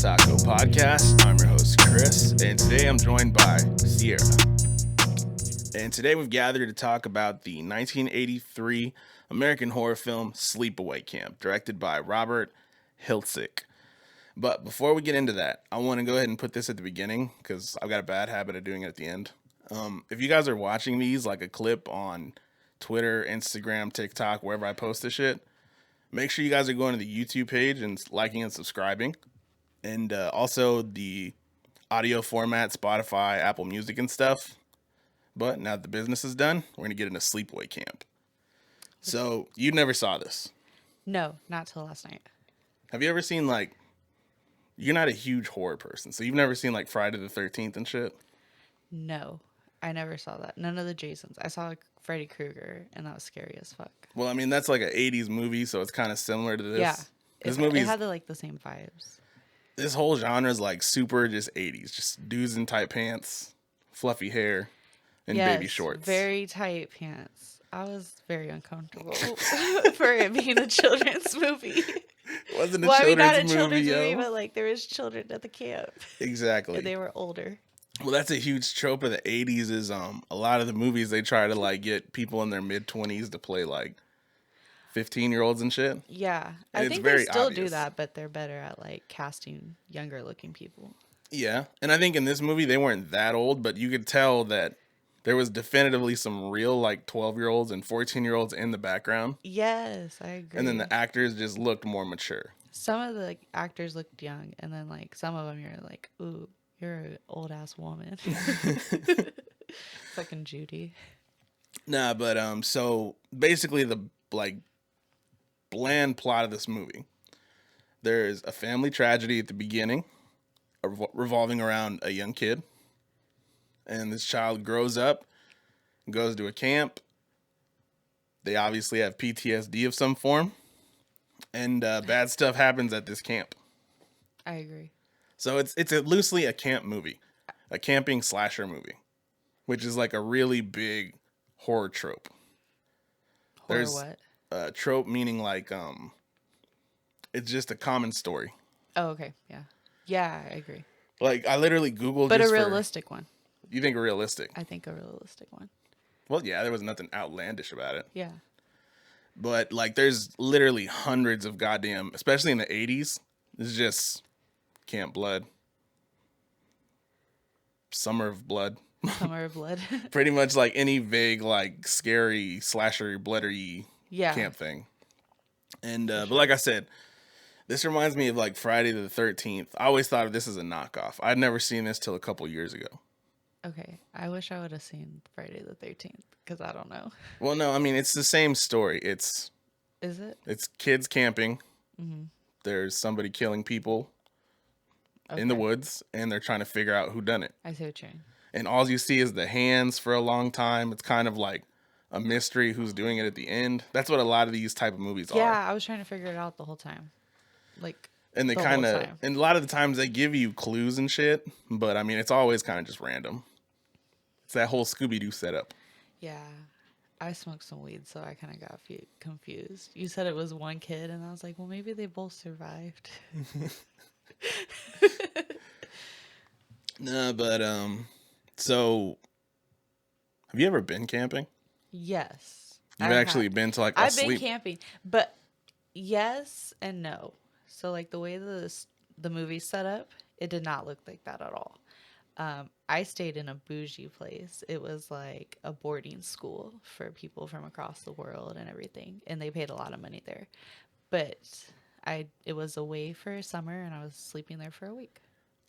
Taco Podcast. I'm your host, Chris, and today I'm joined by Sierra. And today we've gathered to talk about the 1983 American horror film Sleepaway Camp, directed by Robert Hiltzik. But before we get into that, I want to go ahead and put this at the beginning because I've got a bad habit of doing it at the end. If you guys are watching these, like a clip on Twitter, Instagram, TikTok, wherever I post this shit, make sure you guys are going to the YouTube page and liking and subscribing. And also the audio format, Spotify, Apple Music and stuff. But now that the business is done, we're going to get into Sleepaway Camp. So, you never saw this? No, not till last night. Have you ever seen, like, you're not a huge horror person, so you've never seen, like, Friday the 13th and shit? No, I never saw that. None of the Jasons. I saw Freddy Krueger, and that was scary as fuck. Well, I mean, that's like an 80s movie, so it's kind of similar to this. Yeah. This It movie had the same vibes. This whole genre is like super just 80s. Just dudes in tight pants, fluffy hair, and baby shorts. Very tight pants. I was very uncomfortable for it being a children's movie. It wasn't a not a children's children's movie, but like there was children at the camp. Exactly. And they were older. Well, that's a huge trope of the 80s is a lot of the movies they try to like get people in their mid-20s to play like 15-year-olds and shit. Yeah. And I think they still do that, but they're better at like casting younger looking people. Yeah. And I think in this movie they weren't that old, but you could tell that there was definitively some real like 12-year-olds and 14-year-olds in the background. Yes, I agree. And then the actors just looked more mature. Some of the actors looked young, and then like some of them you're like, ooh, you're an old ass woman. Fucking Judy. Nah, but so basically the like bland plot of this movie. There's a family tragedy at the beginning, revolving around a young kid. And this child grows up, goes to a camp. They obviously have PTSD of some form. And bad stuff happens at this camp. I agree. So it's loosely a camp movie. A camping slasher movie. Which is like a really big horror trope. Horror what? Trope meaning like it's just a common story. Oh, okay. Yeah. Yeah, I agree. Like I literally Googled but a realistic one. You think a realistic? I think a realistic one. Well, yeah, there was nothing outlandish about it. Yeah. But like there's literally hundreds of goddamn, especially in the 80s, it's just Camp Blood. Summer of Blood. Summer of Blood. Pretty much like any vague like scary slasher bloody camp thing. And but like I said, this reminds me of like Friday the 13th. I always thought of this as a knockoff. I'd never seen this till a couple years ago. Okay. I wish I would have seen Friday the 13th because I don't know. Well, no, I mean, it's the same story. Is it? It's kids camping. Mm-hmm. There's somebody killing people in the woods, and they're trying to figure out who done it. I see what you're saying. And all you see is the hands for a long time. It's kind of like a mystery who's doing it at the end. That's what a lot of these type of movies are. Yeah, I was trying to figure it out the whole time. Like, and they kind of, and a lot of the times they give you clues and shit, but I mean, it's always kind of just random. It's that whole Scooby-Doo setup. Yeah. I smoked some weed, so I kind of got confused. You said it was one kid, and I was like, well, maybe they both survived. No, but, so, have you ever been camping? Yes. You've actually been to like a I've been camping, but yes and no. So like the way the movie's set up, it did not look like that at all. I stayed in a bougie place. It was like a boarding school for people from across the world and everything, and they paid a lot of money there. But it was away for summer, and I was sleeping there for a week.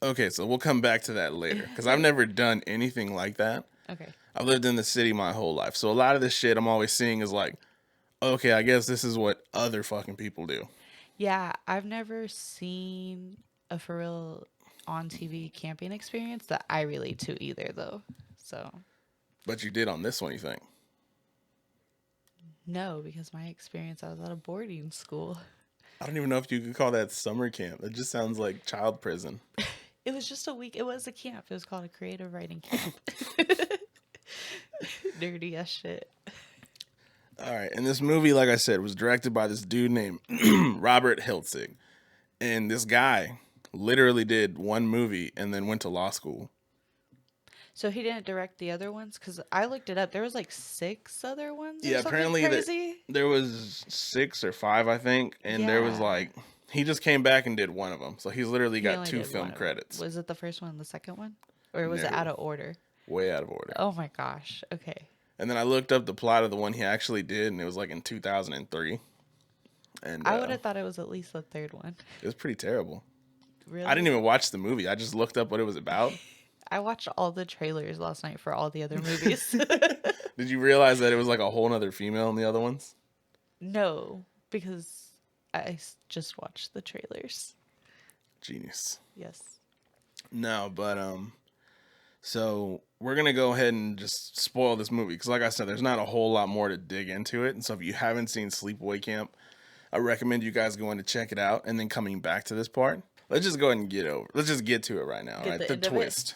Okay, so we'll come back to that later because I've never done anything like that. Okay. I've lived in the city my whole life, so a lot of this shit I'm always seeing is like, okay, I guess this is what other fucking people do. Yeah, I've never seen a for real on TV camping experience that I relate to either, though. So. But you did on this one, you think? No, because my experience, I was at a boarding school. I don't even know if you could call that summer camp. It just sounds like child prison. It was just a week. It was a camp. It was called a creative writing camp. Dirty ass shit. All right. And this movie, like I said, was directed by this dude named Robert Hiltzik. And this guy, literally did one movie and then went to law school. So he didn't direct the other ones? Because I looked it up. There was like 6 other ones or Yeah, something apparently crazy. there was 6 or 5, I think, and there was Yeah. like he just came back and did one of them. So he's literally He got only 2 did one film of them. credits. Was it the first one and the second one? Or was it No, out of order? way out of order. Oh my gosh. Okay. And then I looked up the plot of the one he actually did, and it was like in 2003. And I would have thought it was at least the third one. it was pretty terrible. Really? I didn't even watch the movie. I just looked up what it was about. I watched all the trailers last night for all the other movies. Did you realize that it was like a whole nother female in the other ones? No, because just watched the trailers. Genius. Yes. No, but so we're gonna go ahead and just spoil this movie because, like I said, there's not a whole lot more to dig into it. And so, if you haven't seen Sleepaway Camp, I recommend you guys going to check it out and then coming back to this part. Let's just go ahead and let's just get to it right now. Get Right, the the end of it. twist.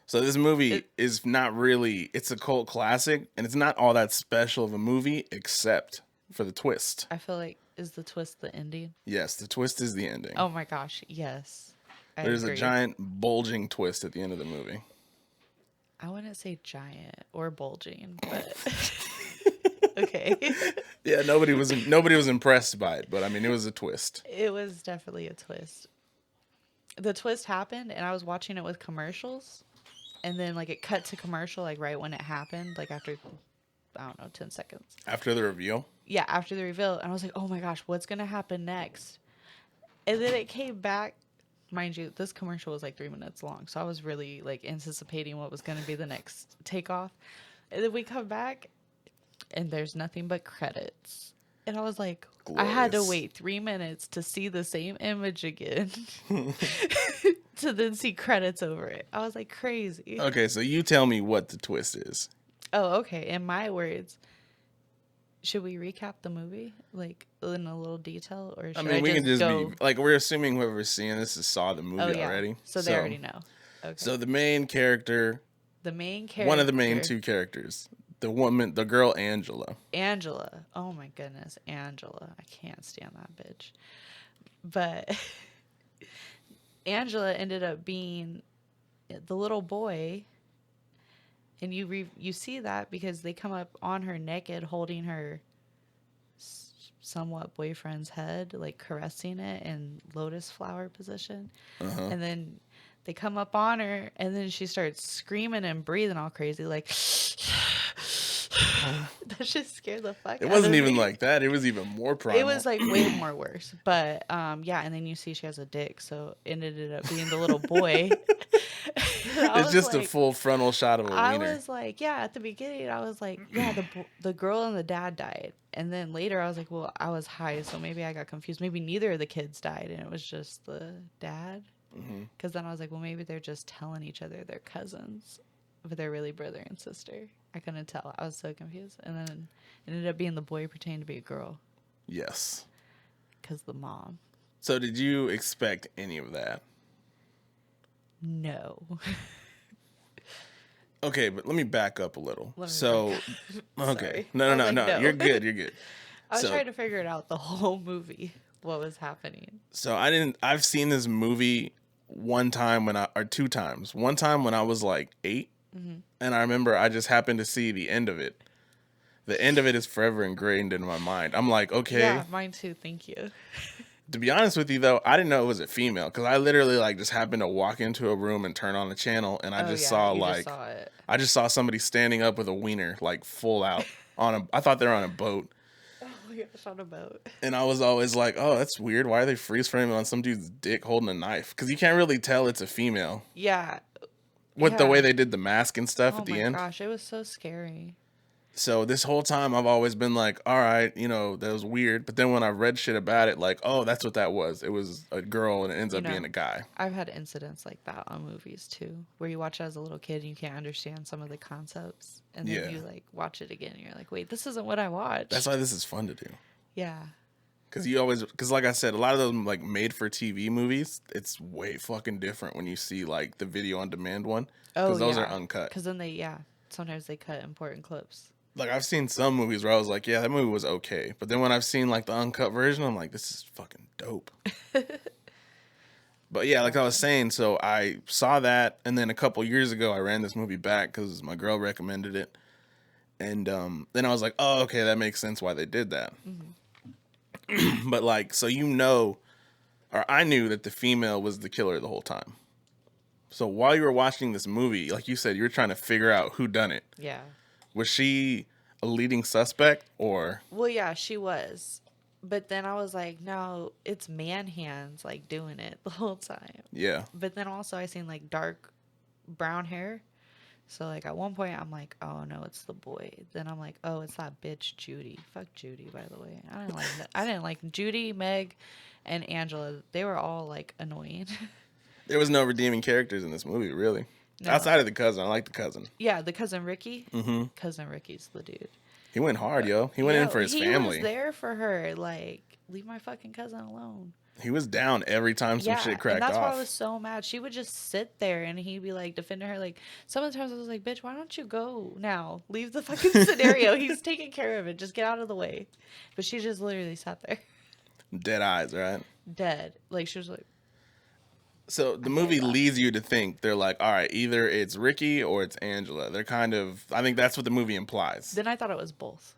So this movie is not really. It's a cult classic, and it's not all that special of a movie except for the twist. I feel like, is the twist the ending? Yes, the twist is the ending. Oh my gosh, yes. There's agree. a giant bulging twist at the end of the movie. I wouldn't say giant or bulging, but okay. Yeah, nobody was impressed by it, but I mean, it was a twist. It was definitely a twist. The twist happened, and I was watching it with commercials, and then like it cut to commercial like right when it happened, like after, I don't know, 10 seconds. After the reveal? Yeah, after the reveal, and I was like, oh my gosh, what's gonna happen next? And then it came back. Mind you, this commercial was like 3 minutes long, so I was really like anticipating what was gonna be the next takeoff. And then we come back, and there's nothing but credits. And I was like, I had to Glorious. wait 3 minutes to see the same image again to then see credits over it. I was like, crazy. Okay, so you tell me what the twist is. Oh, okay. In my words, should we recap the movie like in a little detail, or should I mean, we can just go? be like, we're assuming whoever's seeing this has saw the movie Oh yeah, already. so they already know. Okay. So the main character, The main character, one of the main 2 characters, the girl Angela. Angela. Oh my goodness, Angela. I can't stand that bitch. But Angela ended up being the little boy, and you see that because they come up on her naked, holding her somewhat boyfriend's head, like caressing it in lotus flower position, and then they come up on her, and then she starts screaming and breathing all crazy, like that just scared the fuck out It of wasn't me. even like that. It was even more primal. It was like way more worse. But yeah, and then you see she has a dick, so it ended up being the little boy. It's just a full frontal shot of a I wiener. was like, yeah, at the beginning, I was like, yeah, the girl and the dad died. And then later I was like, well, I was high, so maybe I got confused. Maybe neither of the kids died, and it was just the dad. Because then I was like, well, maybe they're just telling each other they're cousins, but they're really brother and sister. I couldn't tell. I was so confused. And then it ended up being the boy pretending to be a girl. Yes. Because the mom. So did you expect any of that? No. Okay, but let me back up a little. Let me So, back okay. Sorry. No, I was no, like, no. no. You're good. You're good. I was So- trying to figure it out the whole movie, what was happening. So I've seen this movie one time or 2 times. One time when I was like 8, and I remember I just happened to see the end of it. The end of it is forever ingrained in my mind. I'm like, okay. Yeah, mine too. Thank you. To be honest with you, though, I didn't know it was a female because I literally like just happened to walk into a room and turn on the channel, and I Oh, just yeah, saw you like just saw it. I just saw somebody standing up with a wiener like full out on a. I thought they were on a boat. Oh my gosh, on a boat. And I was always like, oh, that's weird. Why are they freeze framing on some dude's dick holding a knife? Because you can't really tell it's a female Yeah. with the Yeah. way they did the mask and stuff Oh at the my end. gosh, it was so scary. So this whole time I've always been like, all right, that was weird. But then when I read shit about it, like, oh, that's what that was. It was a girl and it ends up being a guy. I've had incidents like that on movies too, where you watch it as a little kid and you can't understand some of the concepts, and then Yeah. you like watch it again and you're like, wait, this isn't what I watched. That's why this is fun to do. Yeah. Because like I said, a lot of those like made for TV movies, it's way fucking different when you see like the video on demand one. Because those are uncut. Because then sometimes they cut important clips. Like I've seen some movies where I was like, yeah, that movie was okay. But then when I've seen like the uncut version, I'm like, this is fucking dope. But yeah, like I was saying, so I saw that, and then a couple years ago, I ran this movie back because my girl recommended it, and then I was like, oh, okay, that makes sense why they did that. But like, so or I knew that the female was the killer the whole time. So while you were watching this movie, like you said, you were trying to figure out who done it. Yeah. Was she a leading suspect or? Well, yeah, she was. But then I was like, no, it's man hands like doing it the whole time. Yeah. But then also I seen like dark brown hair. So like at one point I'm like, oh no, it's the boy. Then I'm like, oh, it's that bitch Judy. Fuck Judy, by the way. I didn't like that. I didn't like Judy, Meg, and Angela. They were all like annoying. There was no redeeming characters in this movie, really. No. Outside of the cousin, I like the cousin. Yeah, the cousin Ricky. Mm-hmm. Cousin Ricky's the dude. He went hard, yo. He went in for his family. He was there for her. Like, leave my fucking cousin alone. He was down every time some shit cracked off. And that's why I was so mad. She would just sit there and he'd be like defending her. Like, some of the times I was like, bitch, why don't you go now? Leave the fucking scenario. He's taking care of it. Just get out of the way. But she just literally sat there. Dead eyes, right? Dead. Like, she was like. So the movie leads you to think they're like, all right, either it's Ricky or it's Angela. They're kind of, I think that's what the movie implies. Then I thought it was both.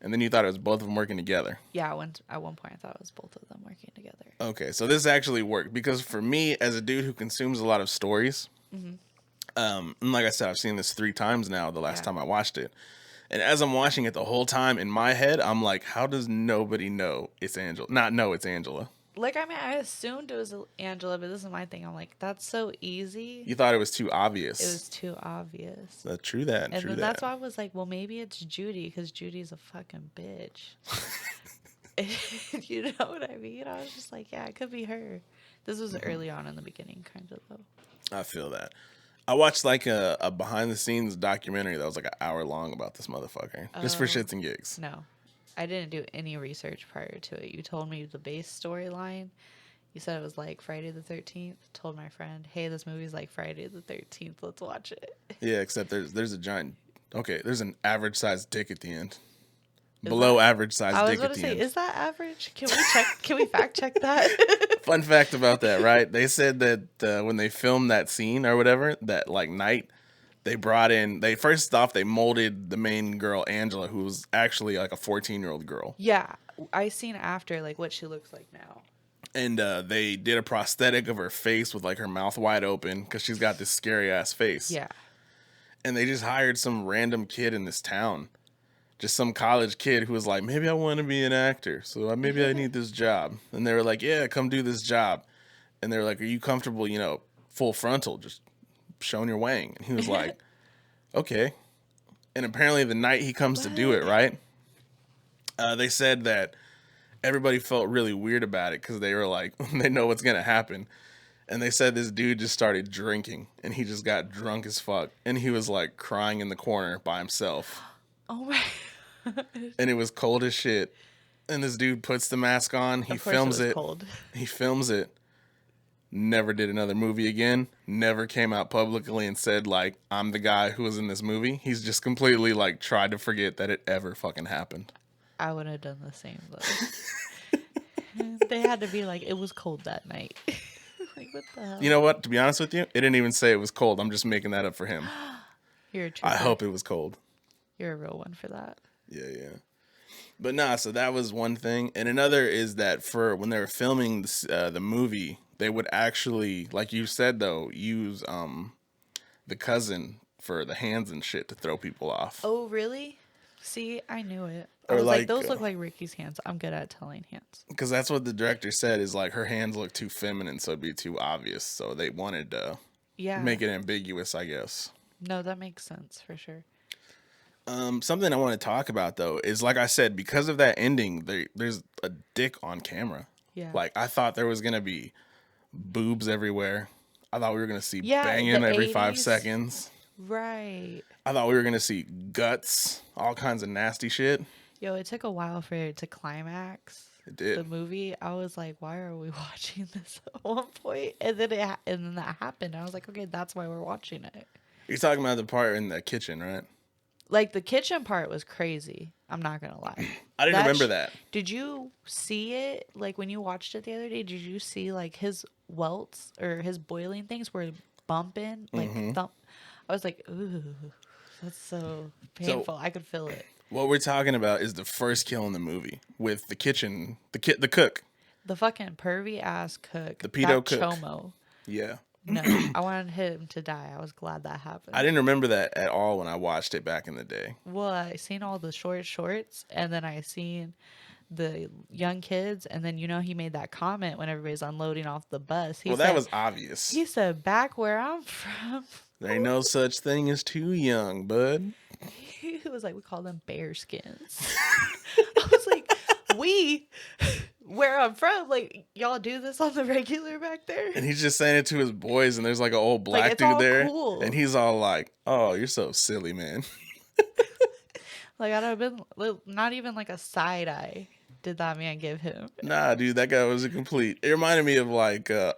And then you thought it was both of them working together. Yeah, at one point I thought it was both of them working together. Okay, so this actually worked because for me, as a dude who consumes a lot of stories, and like I said, I've seen this 3 times now. The last time I watched it, and as I'm watching it the whole time in my head, I'm like, how does nobody know it's Angela? Not know it's Angela. Like, I mean, I assumed it was Angela, but this is my thing. I'm like, that's so easy. You thought it was too obvious. It was too obvious. True that. And then that's why I was like, well, maybe it's Judy because Judy's a fucking bitch. You know what I mean? I was just like, yeah, it could be her. This was early on in the beginning, kind of, though. I feel that. I watched like a behind the scenes documentary that was like an hour long about this motherfucker. Just for shits and gigs. No. I didn't do any research prior to it. You told me the base storyline. You said it was like Friday the 13th. Told my friend, hey, this movie's like Friday the 13th. Let's watch it. Yeah, except there's a giant... Okay, there's an average sized dick at the end. Below average sized dick at the end. I was going to say, is that average? Can we check? Can we fact check that? Fun fact about that, right? They said that when they filmed that scene or whatever, that like night, they first off, they molded the main girl, Angela, who was actually like a 14-year-old girl. Yeah. I seen after like what she looks like now. And they did a prosthetic of her face with like her mouth wide open because she's got this scary ass face. Yeah. And they just hired some random kid in this town. Just some college kid who was like, maybe I want to be an actor. So maybe I need this job. And they were like, yeah, come do this job. And they were like, are you comfortable, full frontal, just showing your wang? And he was like, okay. And apparently the night he comes to do it, right? They said that everybody felt really weird about it because they were like, they know what's going to happen. And they said this dude just started drinking and he just got drunk as fuck. And he was like crying in the corner by himself. Oh my. And it was cold as shit. And this dude puts the mask on. He films it. Cold. He films it. Never did another movie again. Never came out publicly and said, like, I'm the guy who was in this movie. He's just completely, like, tried to forget that it ever fucking happened. I would have done the same, though. They had to be like, it was cold that night. Like, what the hell? You know what? To be honest with you, it didn't even say it was cold. I'm just making that up for him. You're a true I hope it was cold. You're a real one for that. Yeah. But nah, so that was one thing. And another is that for when they were filming the movie, they would actually, like you said, though, use the cousin for the hands and shit to throw people off. Oh, really? See, I knew it. I was like, those look like Ricky's hands. I'm good at telling hands. Because that's what the director said is like her hands look too feminine, so it'd be too obvious. So they wanted to make it ambiguous, I guess. No, that makes sense for sure. Something I want to talk about, though, is like I said, because of that ending, there's a dick on camera. Yeah. Like, I thought there was going to be boobs everywhere. I thought we were going to see banging every 5 seconds. Right. I thought we were going to see guts, all kinds of nasty shit. Yo, it took a while for it to climax. It did. The movie, I was like, why are we watching this at one point? And then that happened. I was like, okay, that's why we're watching it. You're talking about the part in the kitchen, right? Like, the kitchen part was crazy. I'm not going to lie. I didn't remember that. Did you see it? Like, when you watched it the other day, did you see, like, his welts or his boiling things were bumping, like thump. I was like, ooh, that's so So painful. I could feel it. what we're talking about is the first kill in the movie with the kitchen, the cook, The fucking pervy ass cook, the pedo that cook. chomo. Yeah. No, I wanted him to die. I was glad that I happened. didn't remember that at all when I watched it back in the day. Well, I seen all the shorts, and then I seen the young kids, and then he made that comment when everybody's unloading off the bus. Well, that was obvious. He said, "Back where I'm from." There ain't no such thing as too young, bud. He was like, "We call them bear skins." I was like, "We." Where I'm from, like, y'all do this on the regular back there? And he's just saying it to his boys, and there's like an old black it's dude all there. cool. And he's all like, oh, you're so silly, man. Like, I'd have been not even like a side eye did that man give him. Nah, dude, that guy was a complete. It reminded me of like, this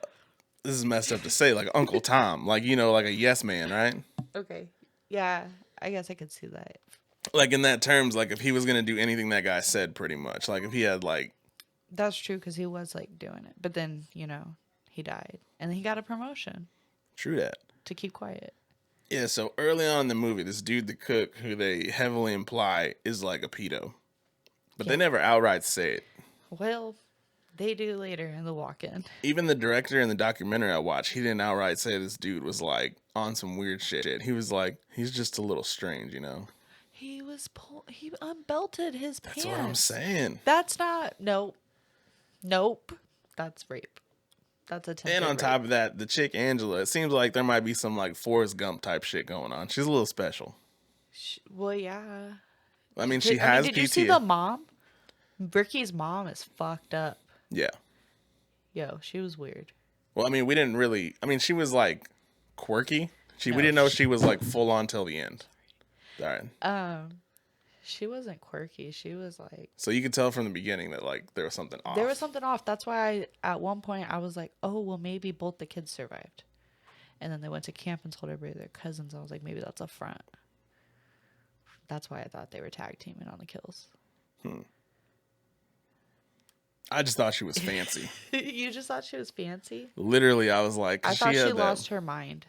is messed up to say, like Uncle Tom. Like, like a yes man, right? Okay. Yeah, I guess I could see that. Like in that terms, like if he was going to do anything that guy said, pretty much. Like if he had like. That's true, because he was like doing it. But then, he died. And then he got a promotion. True that. To keep quiet. Yeah, so early on in the movie, this dude, the cook, who they heavily imply is like a pedo. But they never outright say it. Well, they do later in the walk-in. Even the director in the documentary I watched, he didn't outright say this dude was like on some weird shit. He was like, he's just a little strange, He he unbelted his pants. That's what I'm saying. That's not, nope. That's rape. That's attempted And on rape. top of that, the chick Angela, it seems like there might be some like Forrest Gump type shit going on. She's a little special. Well, yeah. I mean, she has did PTSD. you see the mom? Ricky's mom is fucked up. Yeah. Yo, she was weird. Well, I mean, we didn't really. I mean, she was like quirky. We didn't know she was like full on till the end. All right. She wasn't quirky. She was like. So you could tell from the beginning that like there was something off. There was something off. That's why at one point I was like, oh, well, maybe both the kids survived. And then they went to camp and told everybody they're cousins. I was like, maybe that's a front. That's why I thought they were tag teaming on the kills. I just thought she was fancy. You just thought she was fancy? Literally, I was like, I thought she lost her mind.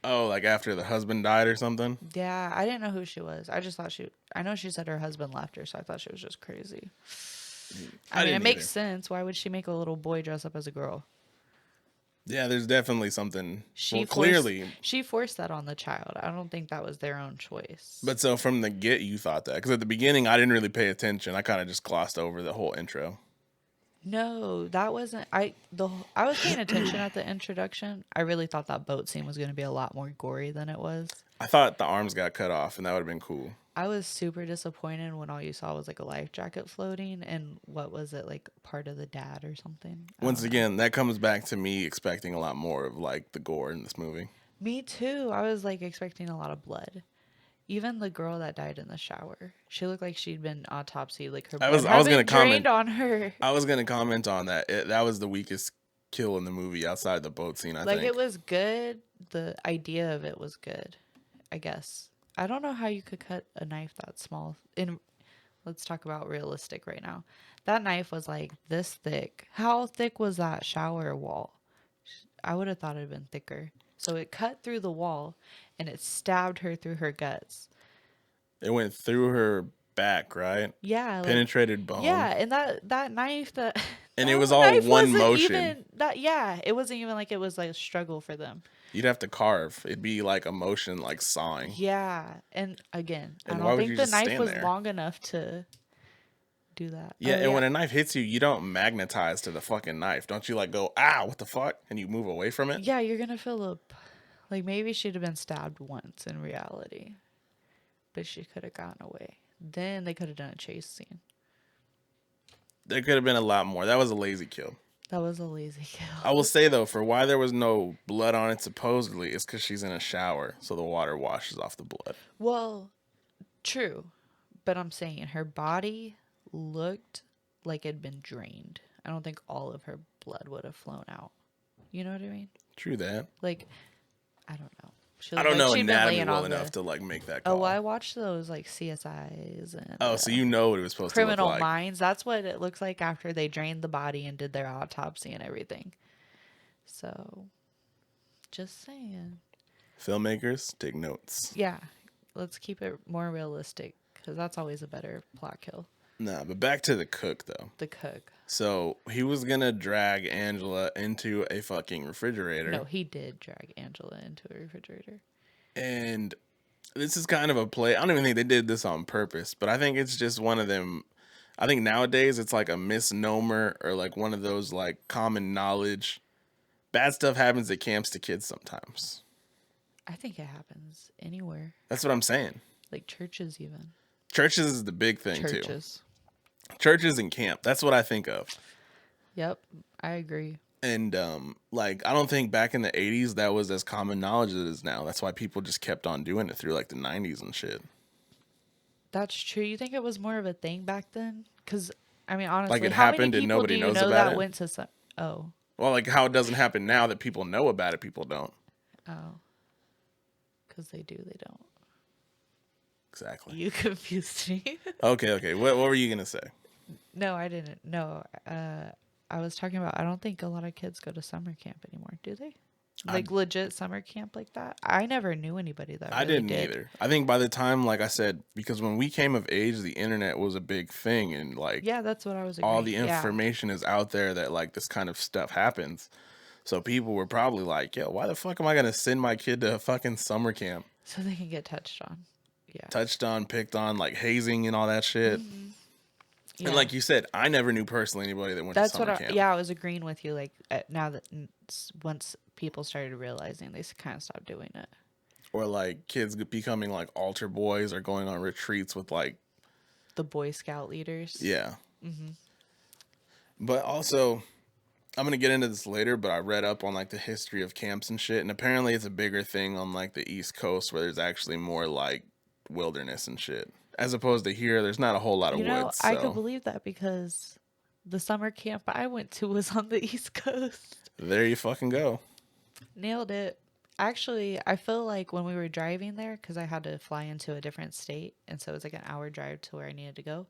Oh, like after the husband died or something? Yeah, I didn't know who she was. I just thought I know she said her husband left her, so I thought she was just crazy. I mean, it makes sense. Why would she make a little boy dress up as a girl? Yeah, there's definitely something. She forced that on the child. I don't think that was their own choice. But so from the get, you thought that? Because at the beginning, I didn't really pay attention. I kind of just glossed over the whole intro. No, that wasn't. I was paying attention at the introduction. I really thought that boat scene was going to be a lot more gory than it was. I thought the arms got cut off, and that would have been cool. I was super disappointed when all you saw was like a life jacket floating, and what was it, like part of the dad or something? Once again, that comes back to me expecting a lot more of like the gore in this movie. Me too. I was like expecting a lot of blood. Even the girl that died in the shower, she looked like she'd been autopsied. Like her blood I was gonna comment on her. I was gonna comment on that. That was the weakest kill in the movie outside the boat scene. I think it was good. The idea of it was good. I guess I don't know how you could cut a knife that small. Let's talk about realistic right now. That knife was like this thick. How thick was that shower wall? I would have thought it'd been thicker. So it cut through the wall, and it stabbed her through her guts. It went through her back, right? Yeah, penetrated bone. Yeah, and that knife that. And it was all one motion. It wasn't even like it was like a struggle for them. You'd have to carve. It'd be like a motion, like sawing. Yeah, and again, and I don't think the knife was long enough to do that. Yeah, and when a knife hits you, you don't magnetize to the fucking knife. Don't you like go, ah, what the fuck? And you move away from it? Yeah, you're going to feel like maybe she'd have been stabbed once in reality. But she could have gotten away. Then they could have done a chase scene. There could have been a lot more. That was a lazy kill. That was a lazy kill. I will say, though, for why there was no blood on it, supposedly, it's because she's in a shower, so the water washes off the blood. Well, true. But I'm saying her body looked like it'd been drained. I don't think all of her blood would have flown out. You know what I mean? True that. Like, I don't know. I don't know anatomy well enough to like make that call. Oh, well, I watched those like CSIs and so you know what it was supposed to look like. Criminal Minds. That's what it looks like after they drained the body and did their autopsy and everything. So, just saying. Filmmakers, take notes. Yeah, let's keep it more realistic because that's always a better plot kill. Nah, but back to the cook though. The cook. So he was gonna drag Angela into a fucking refrigerator. No, he did drag Angela into a refrigerator. And this is kind of a play. I don't even think they did this on purpose, but I think it's just one of them. I think nowadays it's like a misnomer or like one of those like common knowledge. Bad stuff happens at camps to kids sometimes. I think it happens anywhere. That's what I'm saying. Like churches, even. Churches is the big thing Churches. too. Churches and camp. That's what I think of. Yep, I agree. And like I don't think back in the 80s that was as common knowledge as it is now. That's why people just kept on doing it through like the 90s and shit. That's true. You think it was more of a thing back then? Because I mean, honestly, Like it how happened many and people nobody do you knows know about that it? went to some? Oh, Well, like how it doesn't happen now that people know about it, people don't. oh, because they do, they don't. Exactly. You confused me. Okay. What were you gonna say? No, I didn't. No, I was talking about. I don't think a lot of kids go to summer camp anymore. Do they? Like legit summer camp like that? I never knew anybody that. I really didn't did. either. I think by the time, like I said, because when we came of age, the internet was a big thing, and like Yeah, that's what I was. all the agreeing. Yeah. information is out there that like this kind of stuff happens. So people were probably like, "Yo, why the fuck am I gonna send my kid to a fucking summer camp?" So they can get touched on. Yeah. Touched on, picked on, like hazing and all that shit. Yeah. And like you said, I never knew personally anybody that went That's to summer what. camp. Yeah, I was agreeing with you. Like now that once people started realizing, they kind of stopped doing it. Or like kids becoming like altar boys or going on retreats with like The Boy Scout leaders. yeah. But also, I'm gonna get into this later. But I read up on like the history of camps and shit, and apparently it's a bigger thing on like the East Coast where there's actually more like wilderness and shit, as opposed to here. There's not a whole lot of woods. I So could believe that because the summer camp I went to was on the East Coast. there you fucking go. Nailed it. Actually, I feel like when we were driving there, because I had to fly into a different state, and so it was like an hour drive to where I needed to go.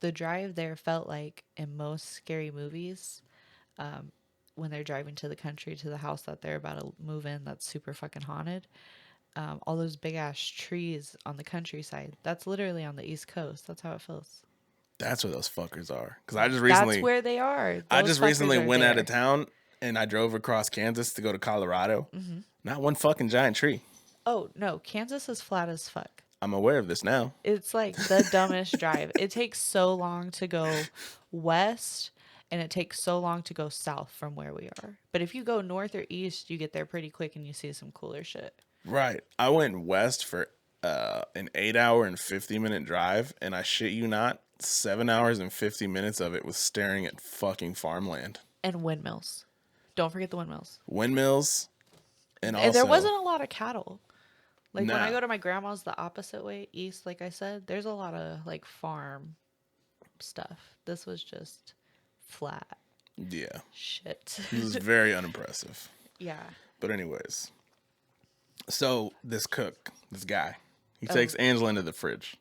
The drive there felt like in most scary movies, when they're driving to the country to the house that they're about to move in that's super fucking haunted. All those big ass trees on the countryside. That's literally on the East Coast. That's how it feels. That's where those fuckers are. Because I just recently, That's where they are. I Those just fuckers recently are went out there. of town and I drove across Kansas to go to Colorado. Not one fucking giant tree. Oh, no. Kansas is flat as fuck. I'm aware of this now. It's like the dumbest drive. It takes so long to go west and it takes so long to go south from where we are. But if you go north or east, you get there pretty quick and you see some cooler shit. Right. I went west for an 8-hour and 50-minute drive, and I shit you not, 7 hours and 50 minutes of it was staring at fucking farmland. And windmills. Don't forget the windmills. Windmills, and also... And there wasn't a lot of cattle. Like when Nah. I go to my grandma's the opposite way, east, like I said, there's a lot of like farm stuff. This was just flat Yeah. shit. It was very unimpressive. Yeah. But anyways. So, this cook, this guy, he takes Angela into the fridge.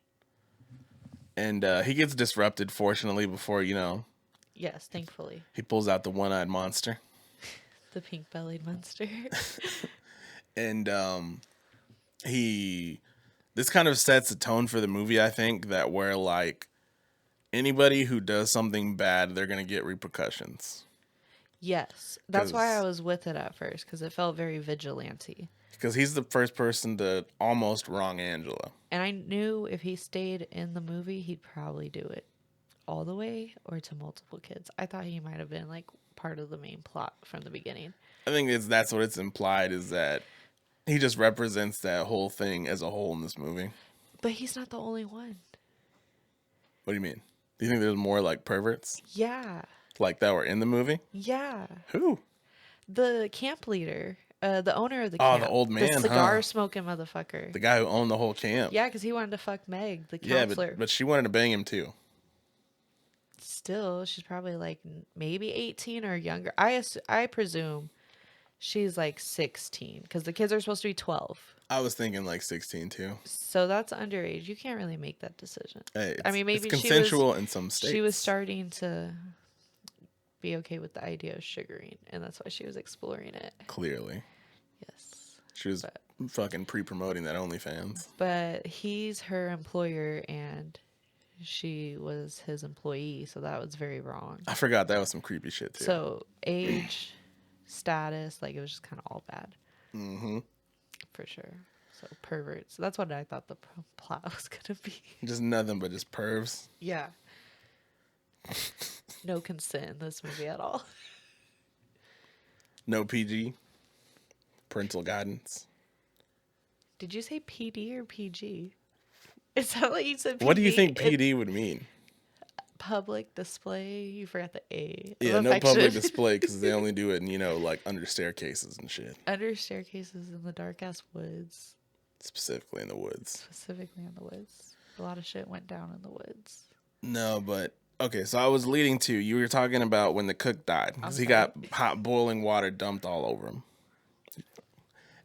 And he gets disrupted, fortunately, before, Yes, thankfully. he pulls out the one-eyed monster. The pink bellied monster. And this kind of sets a tone for the movie, I think, that where like anybody who does something bad, they're gonna get repercussions. Yes. That's why I 'Cause- was with it at first, because it felt very vigilante. Because he's the first person to almost wrong Angela. And I knew if he stayed in the movie, he'd probably do it all the way or to multiple kids. I thought he might have been like part of the main plot from the beginning. I think that's what it's implied, is that he just represents that whole thing as a whole in this movie. But he's not the only one. What do you mean? Do you think there's more like perverts Yeah. like that were in the movie? Yeah. Who? The camp leader, the owner of the Oh, camp. the old man, The cigar huh? smoking motherfucker. The guy who owned the whole camp. Yeah, because he wanted to fuck Meg, the Yeah, counselor. but she wanted to bang him too. Still, she's probably like maybe 18 or younger. I presume she's like 16 because the kids are supposed to be 12. I was thinking like 16 too. So that's underage. You can't really make that decision. Hey, I mean, maybe it's consensual in some states. she was starting to be okay with the idea of sugaring, and that's why she was exploring it. Clearly. Yes. She was fucking pre-promoting that OnlyFans. But he's her employer and she was his employee, so that was very wrong. I forgot that was some creepy shit too. So age, status, like it was just kind of all bad. Mm-hmm. For sure. So perverts. That's what I thought the plot was gonna be. Just nothing but just pervs. Yeah. No consent in this movie at all. No PG. Parental guidance. Did you say PD or PG? It sounded like you said PD. What do you think PD would mean? Public display. You forgot the A. Yeah, no public display because they only do it in, like under staircases and shit. Under staircases in the dark ass woods. Specifically in the woods. Specifically in the woods. A lot of shit went down in the woods. No, but okay, so I was leading to you were talking about when the cook died because he got hot boiling water dumped all over him.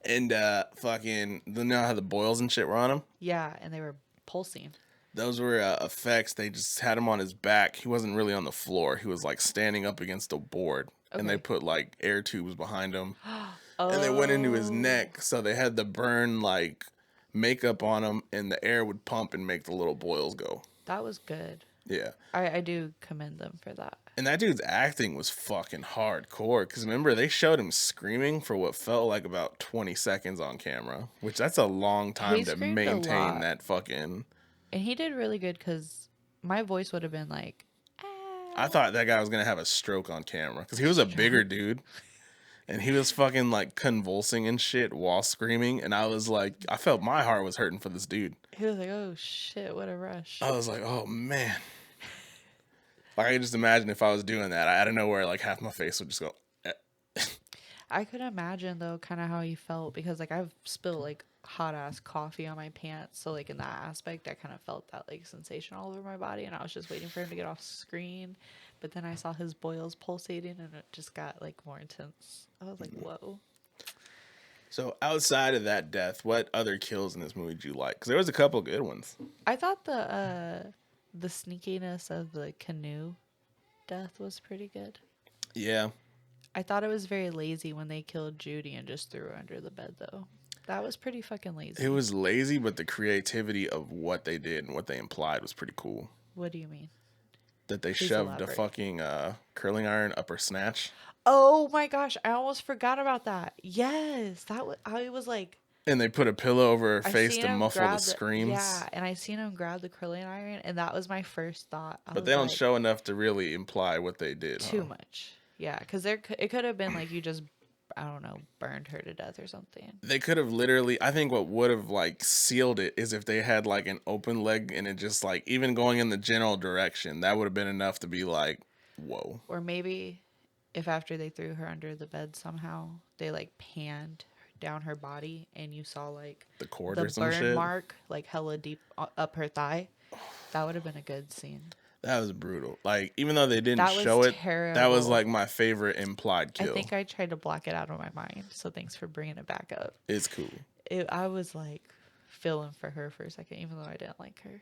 And fucking, you know how the boils and shit were on him? Yeah, and they were pulsing. Those were effects. They just had him on his back. He wasn't really on the floor. He was like standing up against a board. Okay. And they put like air tubes behind him. And they went into his neck. So they had the burn like makeup on him and the air would pump and make the little boils go. That was good. Yeah. I do commend them for that. And that dude's acting was fucking hardcore. Because remember, they showed him screaming for what felt like about 20 seconds on camera. Which that's a long time to maintain that fucking... And he did really good because my voice would have been like... I thought that guy was going to have a stroke on camera. Because he was a bigger dude. And he was fucking like convulsing and shit while screaming. And I was like... I felt my heart was hurting for this dude. He was like, oh shit, what a rush. I was like, oh man. Like, I could just imagine if I was doing that. I don't know where, like, half my face would just go. I could imagine, though, kind of how he felt. Because, like, I've spilled, like, hot-ass coffee on my pants. So, like, in that aspect, I kind of felt that, like, sensation all over my body. And I was just waiting for him to get off screen. But then I saw his boils pulsating, and it just got, like, more intense. I was like, whoa. So, outside of that death, what other kills in this movie did you like? Because there was a couple good ones. I thought the sneakiness of the canoe death was pretty good. Yeah. I thought it was very lazy when they killed Judy and just threw her under the bed, though. That was pretty fucking lazy. It was lazy, but the creativity of what they did and what they implied was pretty cool. What do you mean? That they shoved a fucking curling iron up her snatch. Oh my gosh, I almost forgot about that. Yes, I was like... And they put a pillow over her face to muffle the screams. Yeah, and I seen him grab the curling iron, and that was my first thought. But they don't show enough to really imply what they did. Too much. Yeah, because it could have been like you just, I don't know, burned her to death or something. They could have literally, I think what would have like sealed it is if they had like an open leg and it just like, even going in the general direction, that would have been enough to be like, whoa. Or maybe if after they threw her under the bed somehow, they like panned down her body and you saw like the cord the or some burn shit mark like hella deep up her thigh. That would have been a good scene. That was brutal. Like, even though they didn't show it, terrible. That was like my favorite implied kill. I think I tried to block it out of my mind, so thanks for bringing it back up. It's cool. I was like feeling for her for a second, even though I didn't like her.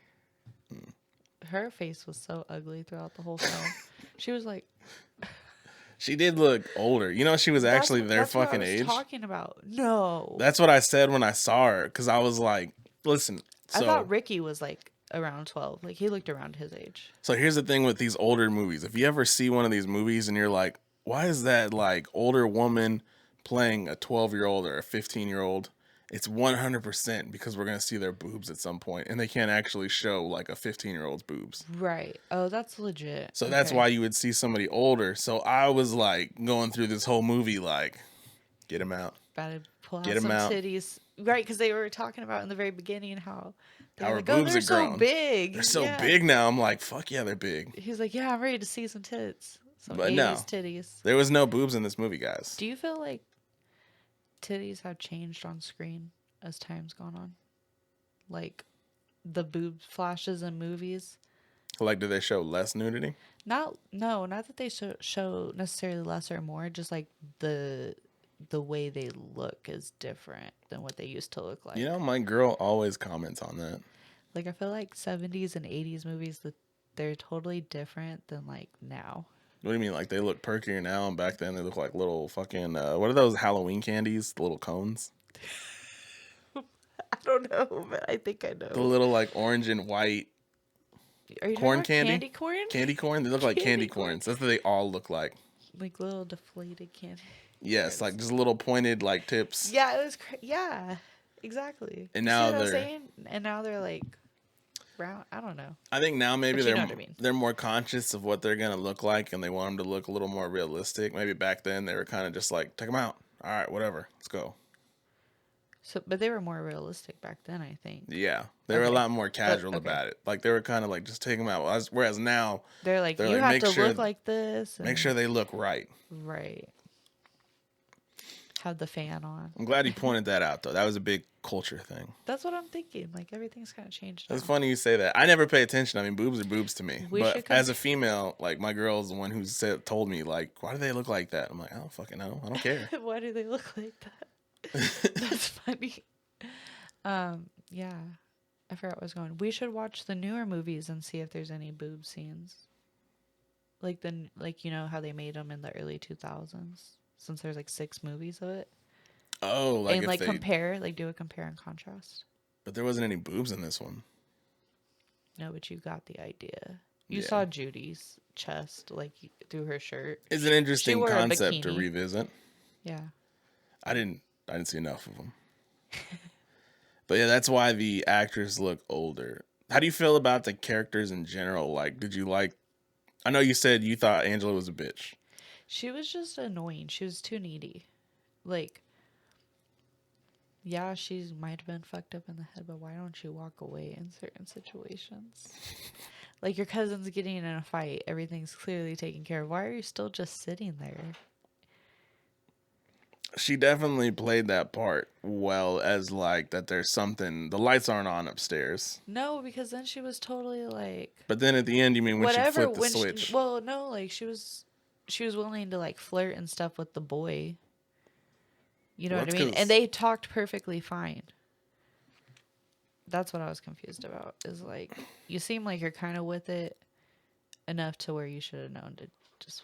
Her face was so ugly throughout the whole film. She was like... She did look older. You know, she was actually their fucking age. That's what I was talking about. No. That's what I said when I saw her, because I was like, listen. I thought Ricky was like around 12. Like, he looked around his age. So here's the thing with these older movies. If you ever see one of these movies and you're like, why is that like older woman playing a 12-year-old or a 15-year-old? It's 100% because we're going to see their boobs at some point, and they can't actually show like a 15-year-old's boobs. Right. Oh, that's legit. So that's why you would see somebody older. So I was like going through this whole movie like, get him out. About to pull out some titties. Right, because they were talking about in the very beginning how our like, boobs they're are grown. So big. They're so big now. I'm like, fuck yeah, they're big. He's like, yeah, I'm ready to see some tits. Some but 80s no, titties. There was no boobs in this movie, guys. Do you feel like titties have changed on screen as time's gone on? Like the boob flashes in movies? Like, do they show less nudity? Not that they show necessarily less or more, just like the way they look is different than what they used to look like. You know, my girl always comments on that. Like, I feel like 70s and 80s movies, that they're totally different than like now. What do you mean? Like they look perkier now, and back then they look like little fucking what are those Halloween candies? The little cones, I don't know, but I think I the know. little like orange and white Are you talking corn about candy. candy corn? Candy corn. They look like candy corn? corns. That's what they all look like. Like little deflated candy. Yes, corns. like just little pointed like tips. Yeah, it was. Yeah, exactly. And You see now what I'm they're. saying? And now they're like round. I don't know. I think now maybe But you know what I mean. they're more conscious of what they're gonna look like, and they want them to look a little more realistic. Maybe back then they were kind of just like, take them out. All right, whatever, let's go. So, but they were more realistic back then, I think. Yeah, they were a Okay. lot more casual okay. about it. Like they were kind of like just take them out. Whereas now They're like, they're you like, have make to sure look like this. make sure they look right. Right. Have the fan on. I'm glad you pointed that out though. That was a big culture thing. That's what I'm thinking. Like everything's kind of changed. It's now. funny you say that. I never pay attention. I mean, boobs are boobs to me. We But should as a female, like my girl's the one who told me like, why do they look like that? I'm like, I don't fucking know. I don't care. Why do they look like that? That's funny. Yeah. I forgot what I was going. We should watch the newer movies and see if there's any boob scenes. Like you know how they made them in the early 2000s, since there's like 6 movies of it. Oh, like and if like they, compare, like do a compare and contrast. but there wasn't any boobs in this one. No, but you got the idea. You Yeah. saw Judy's chest like through her shirt. It's an interesting wore a concept to bikini. revisit. Yeah. I didn't see enough of them. But yeah, that's why the actors look older. How do you feel about the characters in general? Like, did you like? I know you said you thought Angela was a bitch. She was just annoying. She was too needy. Like, yeah, she might have been fucked up in the head, but why don't you walk away in certain situations? Like, your cousin's getting in a fight. Everything's clearly taken care of. Why are you still just sitting there? She definitely played that part well, as like that there's something, the lights aren't on upstairs. No, because then she was totally like, But then at the end, you mean when whatever. she flipped the When switch? well, no, like she was willing to like flirt and stuff with the boy. You know Well, what I that's mean? 'cause- And they talked perfectly fine. That's what I was confused about. Is like, you seem like you're kind of with it enough to where you should have known to just,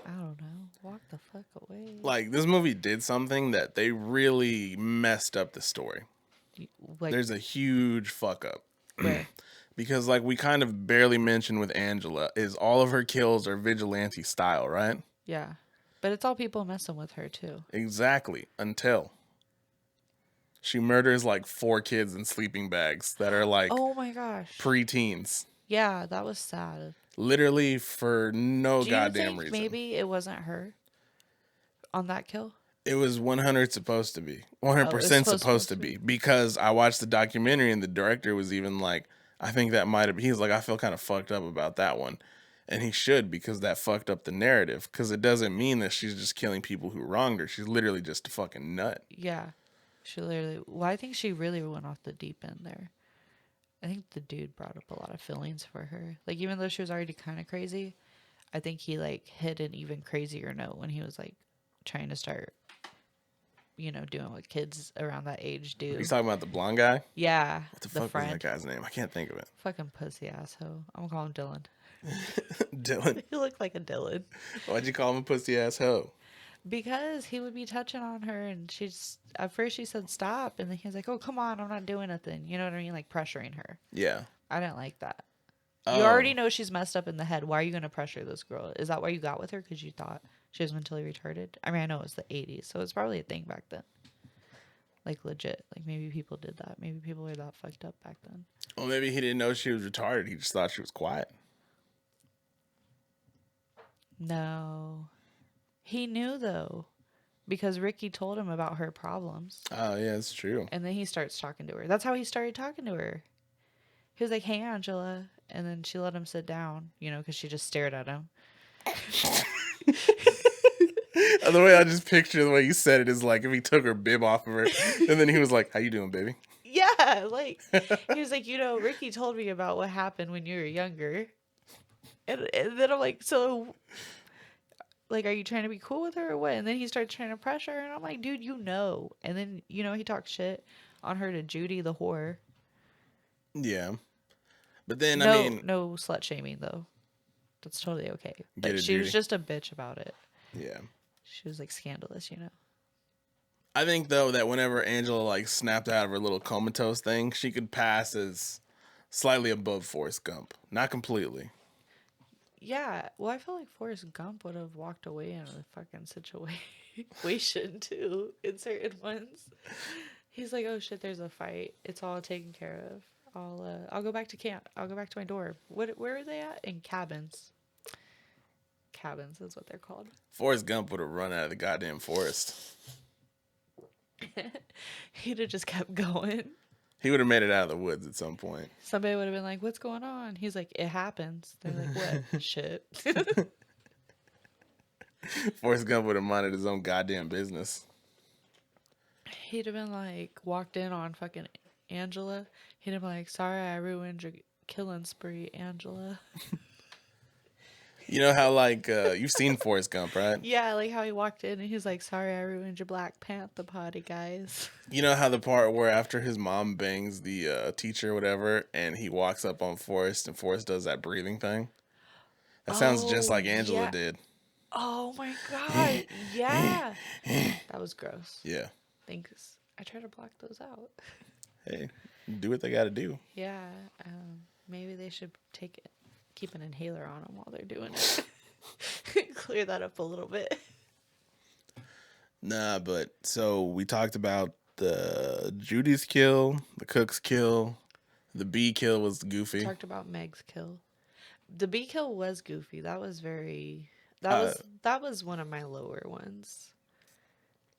I don't know, walk the fuck away. Like, this movie did something that they really messed up the story. Like, There's a huge fuck up. where? Because, like, we kind of barely mentioned with Angela, is all of her kills are vigilante style, right? Yeah. But it's all people messing with her, too. Exactly. Until she murders, like, 4 kids in sleeping bags that are, like, Oh my gosh. preteens. Yeah, that was sad. Literally for no Do you goddamn think reason. maybe it wasn't her on that kill? It was 100 supposed to be. 100% supposed to be. Because I watched the documentary and the director was even like, I think that might have, he was like, I feel kind of fucked up about that one. And he should, because that fucked up the narrative. Because it doesn't mean that she's just killing people who wronged her. She's literally just a fucking nut. Yeah. She literally, well, I think she really went off the deep end there. I think the dude brought up a lot of feelings for her. Like, even though she was already kind of crazy, I think he, like, hit an even crazier note when he was, like, trying to start, you know, doing what kids around that age do. He's talking about the blonde guy? Yeah. What the fuck was that guy's name? I can't think of it. Fucking pussy asshole. I'm gonna call him Dylan. Dylan? He looked like a Dylan. Why'd you call him a pussy ass hoe? Because he would be touching on her, and she's, at first she said stop, and then he was like, oh, come on, I'm not doing nothing. You know what I mean? Like, pressuring her. Yeah. I didn't like that. Oh. You already know she's messed up in the head. Why are you going to pressure this girl? Is that why you got with her? Because you thought she was mentally retarded? I mean, I know it was the 80s, so it's probably a thing back then. Like, legit. Like, maybe people did that. Maybe people were that fucked up back then. Well, maybe he didn't know she was retarded. He just thought she was quiet. No. He knew, though. Because Ricky told him about her problems. Oh, yeah, it's true. And then he starts talking to her. That's how he started talking to her. He was like, hey, Angela. And then she let him sit down, you know, because she just stared at him. The way I just picture the way you said it is like if he took her bib off of her and then he was like, how you doing, baby? Yeah, like, he was like, you know, Ricky told me about what happened when you were younger. And then I'm like, so, like, are you trying to be cool with her or what? And then he starts trying to pressure her, and I'm like, dude, you know. And then, you know, he talks shit on her to Judy, the whore. Yeah. But then, No, I mean... no slut shaming, though. That's totally okay. Get But it, she was Judy. just a bitch about it. Yeah. She was like scandalous, you know. I think though that whenever Angela like snapped out of her little comatose thing, she could pass as slightly above Forrest Gump. Not completely. Yeah, well, I feel like Forrest Gump would have walked away in a fucking situation too in certain ones. He's like, "Oh shit, there's a fight. It's all taken care of. I'll go back to camp. I'll go back to my dorm. Where are they at? In cabins. Cabins is what they're called." Forrest Gump would have run out of the goddamn forest. He'd have just kept going. He would have made it out of the woods at some point. Somebody would have been like, "What's going on?" He's like, "It happens." They're like, "What?" Shit. Forrest Gump would have minded his own goddamn business. He'd have been like, walked in on fucking Angela. He'd have been like, "Sorry, I ruined your killing spree, Angela." You know how like you've seen Forrest Gump, right? Yeah, like how he walked in and he's like, "Sorry, I ruined your Black Panther party, guys." You know how the part where after his mom bangs the teacher or whatever, and he walks up on Forrest, and Forrest does that breathing thing. That sounds just like Angela yeah. did. Oh my god. Yeah. That was gross. Yeah. Thanks. I try to block those out. Hey, do what they got to do. Yeah. Maybe they should keep an inhaler on them while they're doing it. Clear that up a little bit. Nah, but so we talked about the Judy's kill, the cook's kill, the bee kill was goofy. Talked about Meg's kill. The bee kill was goofy. That was very. Uh, That was one of my lower ones.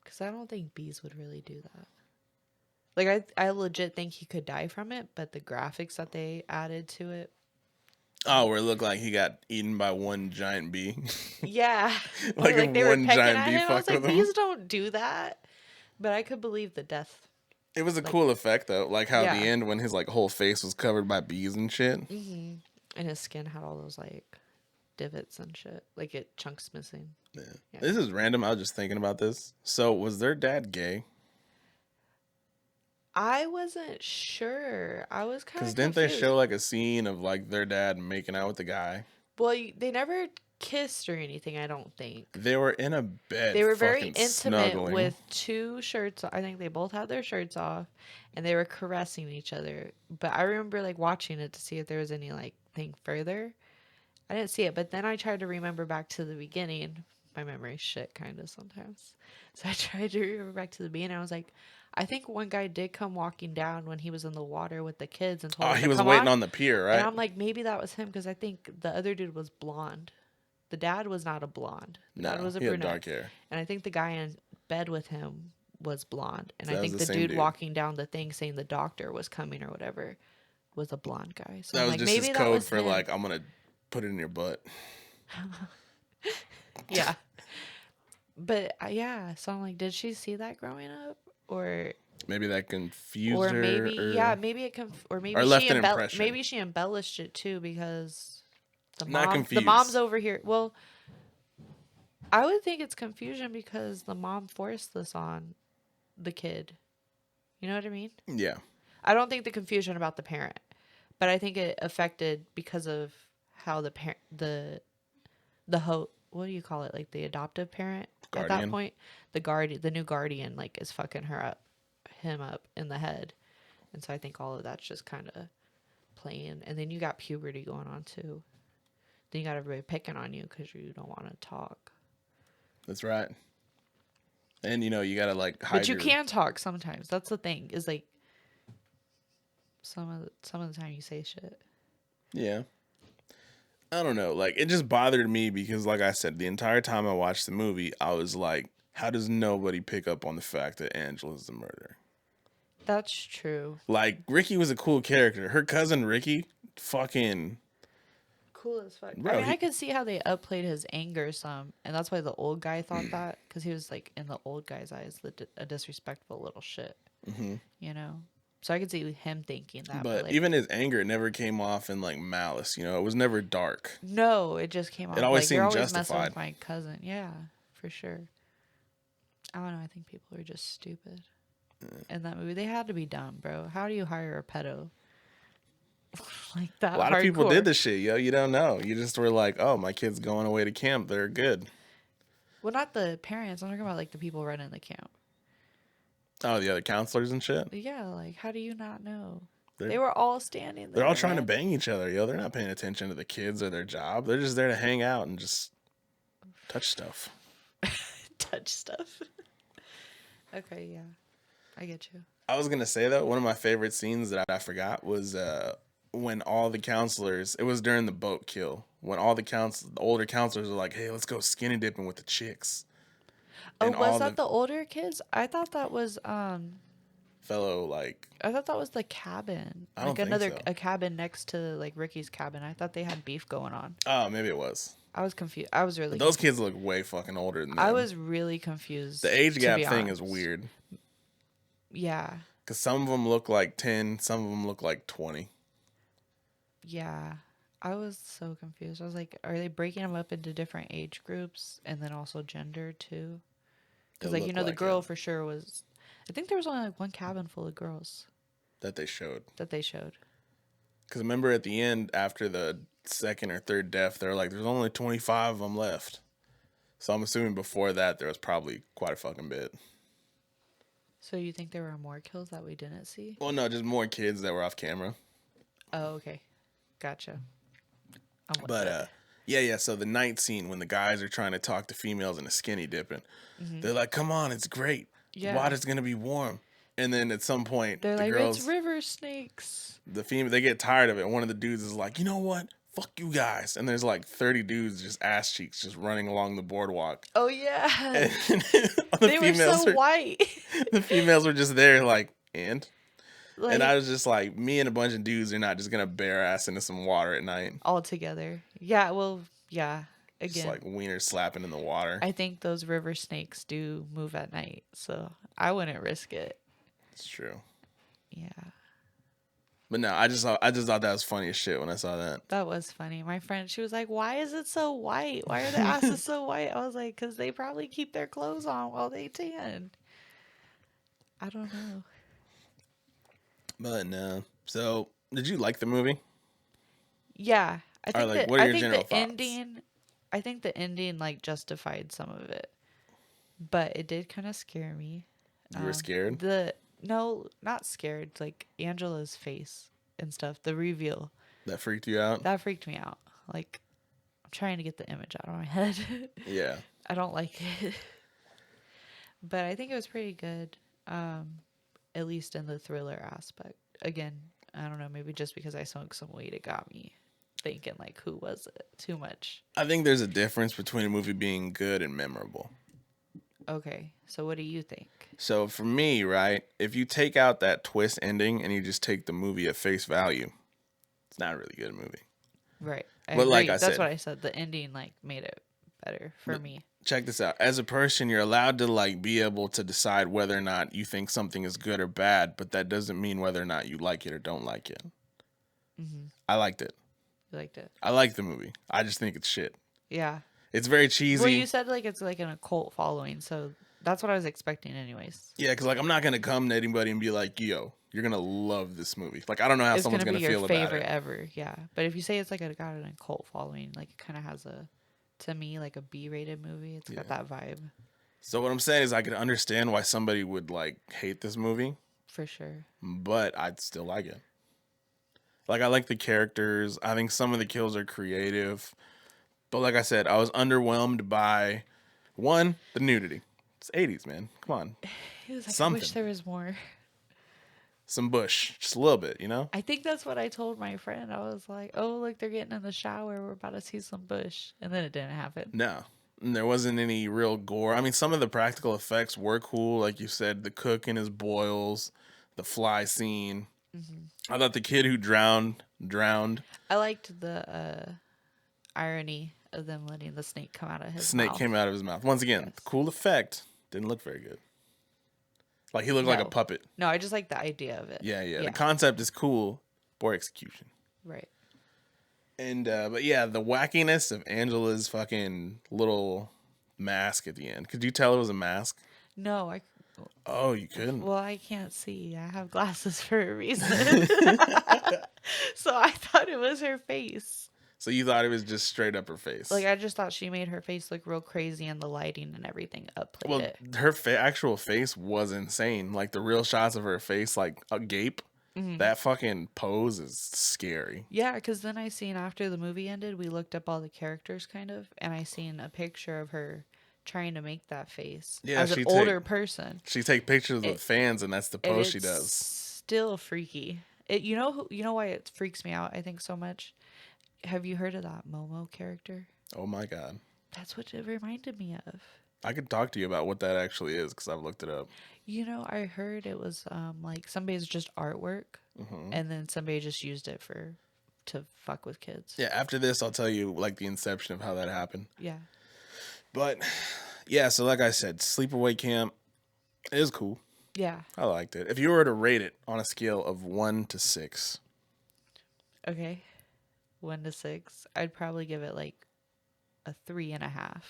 Because I don't think bees would really do that. Like I legit think he could die from it, but the graphics that they added to it. Oh, where it looked like he got eaten by one giant bee. Yeah. Like Like if they were one pecking giant at bee him. I was fucked like, with him. bees don't do that. But I could believe the death. It was a cool effect though, like how at the Yeah. end when his like whole face was covered by bees and shit. Mm-hmm. And his skin had all those like divots and shit. Like chunks missing. Yeah. This is random. I was just thinking about this. So was their dad gay? I wasn't sure. I was kind Because of didn't confused. they show like a scene of like their dad making out with the guy? Well, they never kissed or anything, I don't think. They were in a bed. They were very fucking intimate snuggling. with two shirts. I think they both had their shirts off and they were caressing each other. But I remember like watching it to see if there was any like thing further. I didn't see it, but then I tried to remember back to the beginning. My memory's shit kind of sometimes. So I tried to remember back to the beginning. I was like, I think one guy did come walking down when he was in the water with the kids and told Oh, him he to was come waiting on on the pier, right? And I'm like, maybe that was him because I think the other dude was blonde. The dad was not a blonde. The dad was a he had brunette. dark hair. And I think the guy in bed with him was blonde. And So I that think was the the same dude dude. walking down the thing saying the doctor was coming or whatever was a blonde guy. So That I'm was like, just maybe his that code was for him. like, I'm gonna put it in your butt. Yeah. But yeah, so I'm like, did she see that growing up, or Maybe that confused or her, maybe or, yeah, maybe it or maybe or left an impression. maybe she embellished it too because Not the confused. mom's over here. Well, I would think it's confusion because the mom forced this on the kid. You know what I mean? Yeah, I don't think the confusion about the parent, but I think it affected because of how the parent what do you call it, like the adoptive parent at that Guardian. point, the new guardian like is fucking him up in the head, and so I think all of that's just kind of playing, and then you got puberty going on too. Then you got everybody picking on you because you don't want to talk. that's right. And you gotta like hide. But you can talk sometimes. That's the thing. Is like some of the time you say shit. Yeah. I don't know. Like, it just bothered me because, like I said, the entire time I watched the movie, I was like, how does nobody pick up on the fact that Angela's the murderer? That's true. Like, Ricky was a cool character. Her cousin Ricky, fucking Cool as fuck. Bro, I mean, I could see how they upplayed his anger some, and that's why the old guy thought that, because he was like in the old guy's eyes, a disrespectful little shit. Mm-hmm. You know, so I could see him thinking that. But like, even his anger never came off in like malice. It was never dark. no, it just came off. It always like, seemed you're always justified. messing with my cousin. Yeah, for sure. I don't know. I think people are just stupid in that movie. They had to be dumb, bro. How do you hire a pedo? Like that A lot of people did hardcore. this shit, yo. You don't know. You just were like, oh, my kid's going away to camp. They're good. Well, not the parents. I'm talking about like the people running the camp. Oh, the other counselors and shit. Yeah, like how do you not know? They're They were all standing they're there, all trying to man. bang each other, yo. They're not paying attention to the kids or their job. They're just there to hang out and just touch stuff. Touch stuff. Okay, yeah, I get you. I was gonna say though, one of my favorite scenes that I forgot was when all the counselors. It was during the boat kill when all the older counselors were like, "Hey, let's go skinny dipping with the chicks," Oh, and was all that the the older kids? fellow like, I thought that was the cabin. I don't Like think another so. a cabin next to like Ricky's cabin. I thought they had beef going on. Oh, maybe it was. I was confused. I was really But those confused. kids look way fucking older than I them. was really confused. The age to gap be thing is honest. weird Yeah. because some of them look like 10, some of them look like 20. Yeah. I was so confused. I was like, are they breaking them up into different age groups and then also gender too? They Because, like, look the like girl it, for sure was. I think there was only like one cabin full of girls that they showed. that they showed. Because remember at the end, after the second or third death, they're like, there's only 25 of them left. So I'm assuming before that, there was probably quite a fucking bit. So you think there were more kills that we didn't see? Well, no, just more kids that were off camera. Oh, okay. Gotcha. I'm with But, it. yeah. So the night scene when the guys are trying to talk to females in a skinny dipping, they're like, come on, it's great. Yeah. Water's going to be warm. And then at some point, They're the like, girls, it's river snakes. they get tired of it. One of the dudes is like, you know what? Fuck you guys. And there's like 30 dudes just ass cheeks just running along the boardwalk. Oh, yeah. And They were so white. the females were just there like, and Like, I was just like, me and a bunch of dudes are not just gonna bare ass into some water at night. all together. Yeah, well, yeah. Just Again, like wieners slapping in the water. I think those river snakes do move at night, so I wouldn't risk it. It's true. Yeah, But no, I just thought that was funny as shit when I saw that. that was funny. My friend, she was like, "Why is it so white? Why are the asses so white?" I was like, "Cause they probably keep their clothes on while they tan." I don't know. But no. So, did you like the movie? Yeah, I Or, think like, that what are I your think general the thoughts? ending. I think the ending like justified some of it, but it did kind of scare me. You were scared? No, not scared. Like Angela's face and stuff. The reveal That freaked you out? that freaked me out. Like I'm trying to get the image out of my head. Yeah. I don't like it, but I think it was pretty good. At least in the thriller aspect. Again, I don't know. Maybe just because I smoked some weed, it got me thinking like, who was it? Too much. I think there's a difference between a movie being good and memorable. Okay, so what do you think? So for me, right, if you take out that twist ending and you just take the movie at face value, it's not a really good movie. Right. But like I That's said- what I said. The ending like made it better for me. Check this out. As a person, you're allowed to like be able to decide whether or not you think something is good or bad, but that doesn't mean whether or not you like it or don't like it. I liked it. You liked it. I like the movie. I just think it's shit. Yeah. It's very cheesy. Well, you said like it's like an occult following, so that's what I was expecting, anyways. Yeah, because like I'm not gonna come to anybody and be like, "Yo, you're gonna love this movie." Like I don't know how It's someone's gonna gonna be feel your about favorite it. ever, yeah. But if you say it's like got an occult following, like it kind of has to me, like a B-rated movie. It's got that vibe So what I'm saying is, I could understand why somebody would like hate this movie, for sure. but I'd still like it. Like I like the characters. I think some of the kills are creative, but like I said, I was underwhelmed by one, the nudity. It's 80s, man. Come on, It was like, I Something. wish there was more. some bush, just a little bit, you know. I think that's what I told my friend. I was like, "Oh, look, they're getting in the shower. We're about to see some bush," and then it didn't happen. No. And there wasn't any real gore. I mean, some of the practical effects were cool. Like you said, the cook and his boils, the fly scene. I thought the kid who drowned. I liked the irony of them letting the snake come out of his Snake mouth. came out of his mouth. Once again, Yes. cool effect. Didn't look very good. Like he looked like a No. puppet. No, I just like the idea of it. Yeah. The concept is cool. Poor execution. Right. And but yeah, the wackiness of Angela's fucking little mask at the end. Could you tell it was a mask? No, Oh, you couldn't. Well, I can't see. I have glasses for a reason. So I thought it was her face. So you thought it was just straight up her face. Like, I just thought she made her face look real crazy and the lighting and everything upplayed Well, it. her actual face was insane. Like the real shots of her face, like a gape. That fucking pose is scary. Yeah, because then I seen after the movie ended, we looked up all the characters kind of, and I seen a picture of her trying to make that face as an older person. She take pictures with fans, and that's the pose she It's does. still freaky. You know why it freaks me out, I think, so much? Have you heard of that Momo character? Oh my god. That's what it reminded me of. I could talk to you about what that actually is because I've looked it up. You know, I heard it was like somebody's just artwork, and then somebody just used it to fuck with kids. Yeah, after this, I'll tell you like the inception of how that happened. Yeah. But yeah, so like I said, Sleepaway Camp is cool. Yeah. I liked it. If you were to rate it on a scale of 1 to 6. Okay. 1 to 6. I'd probably give it like a 3.5.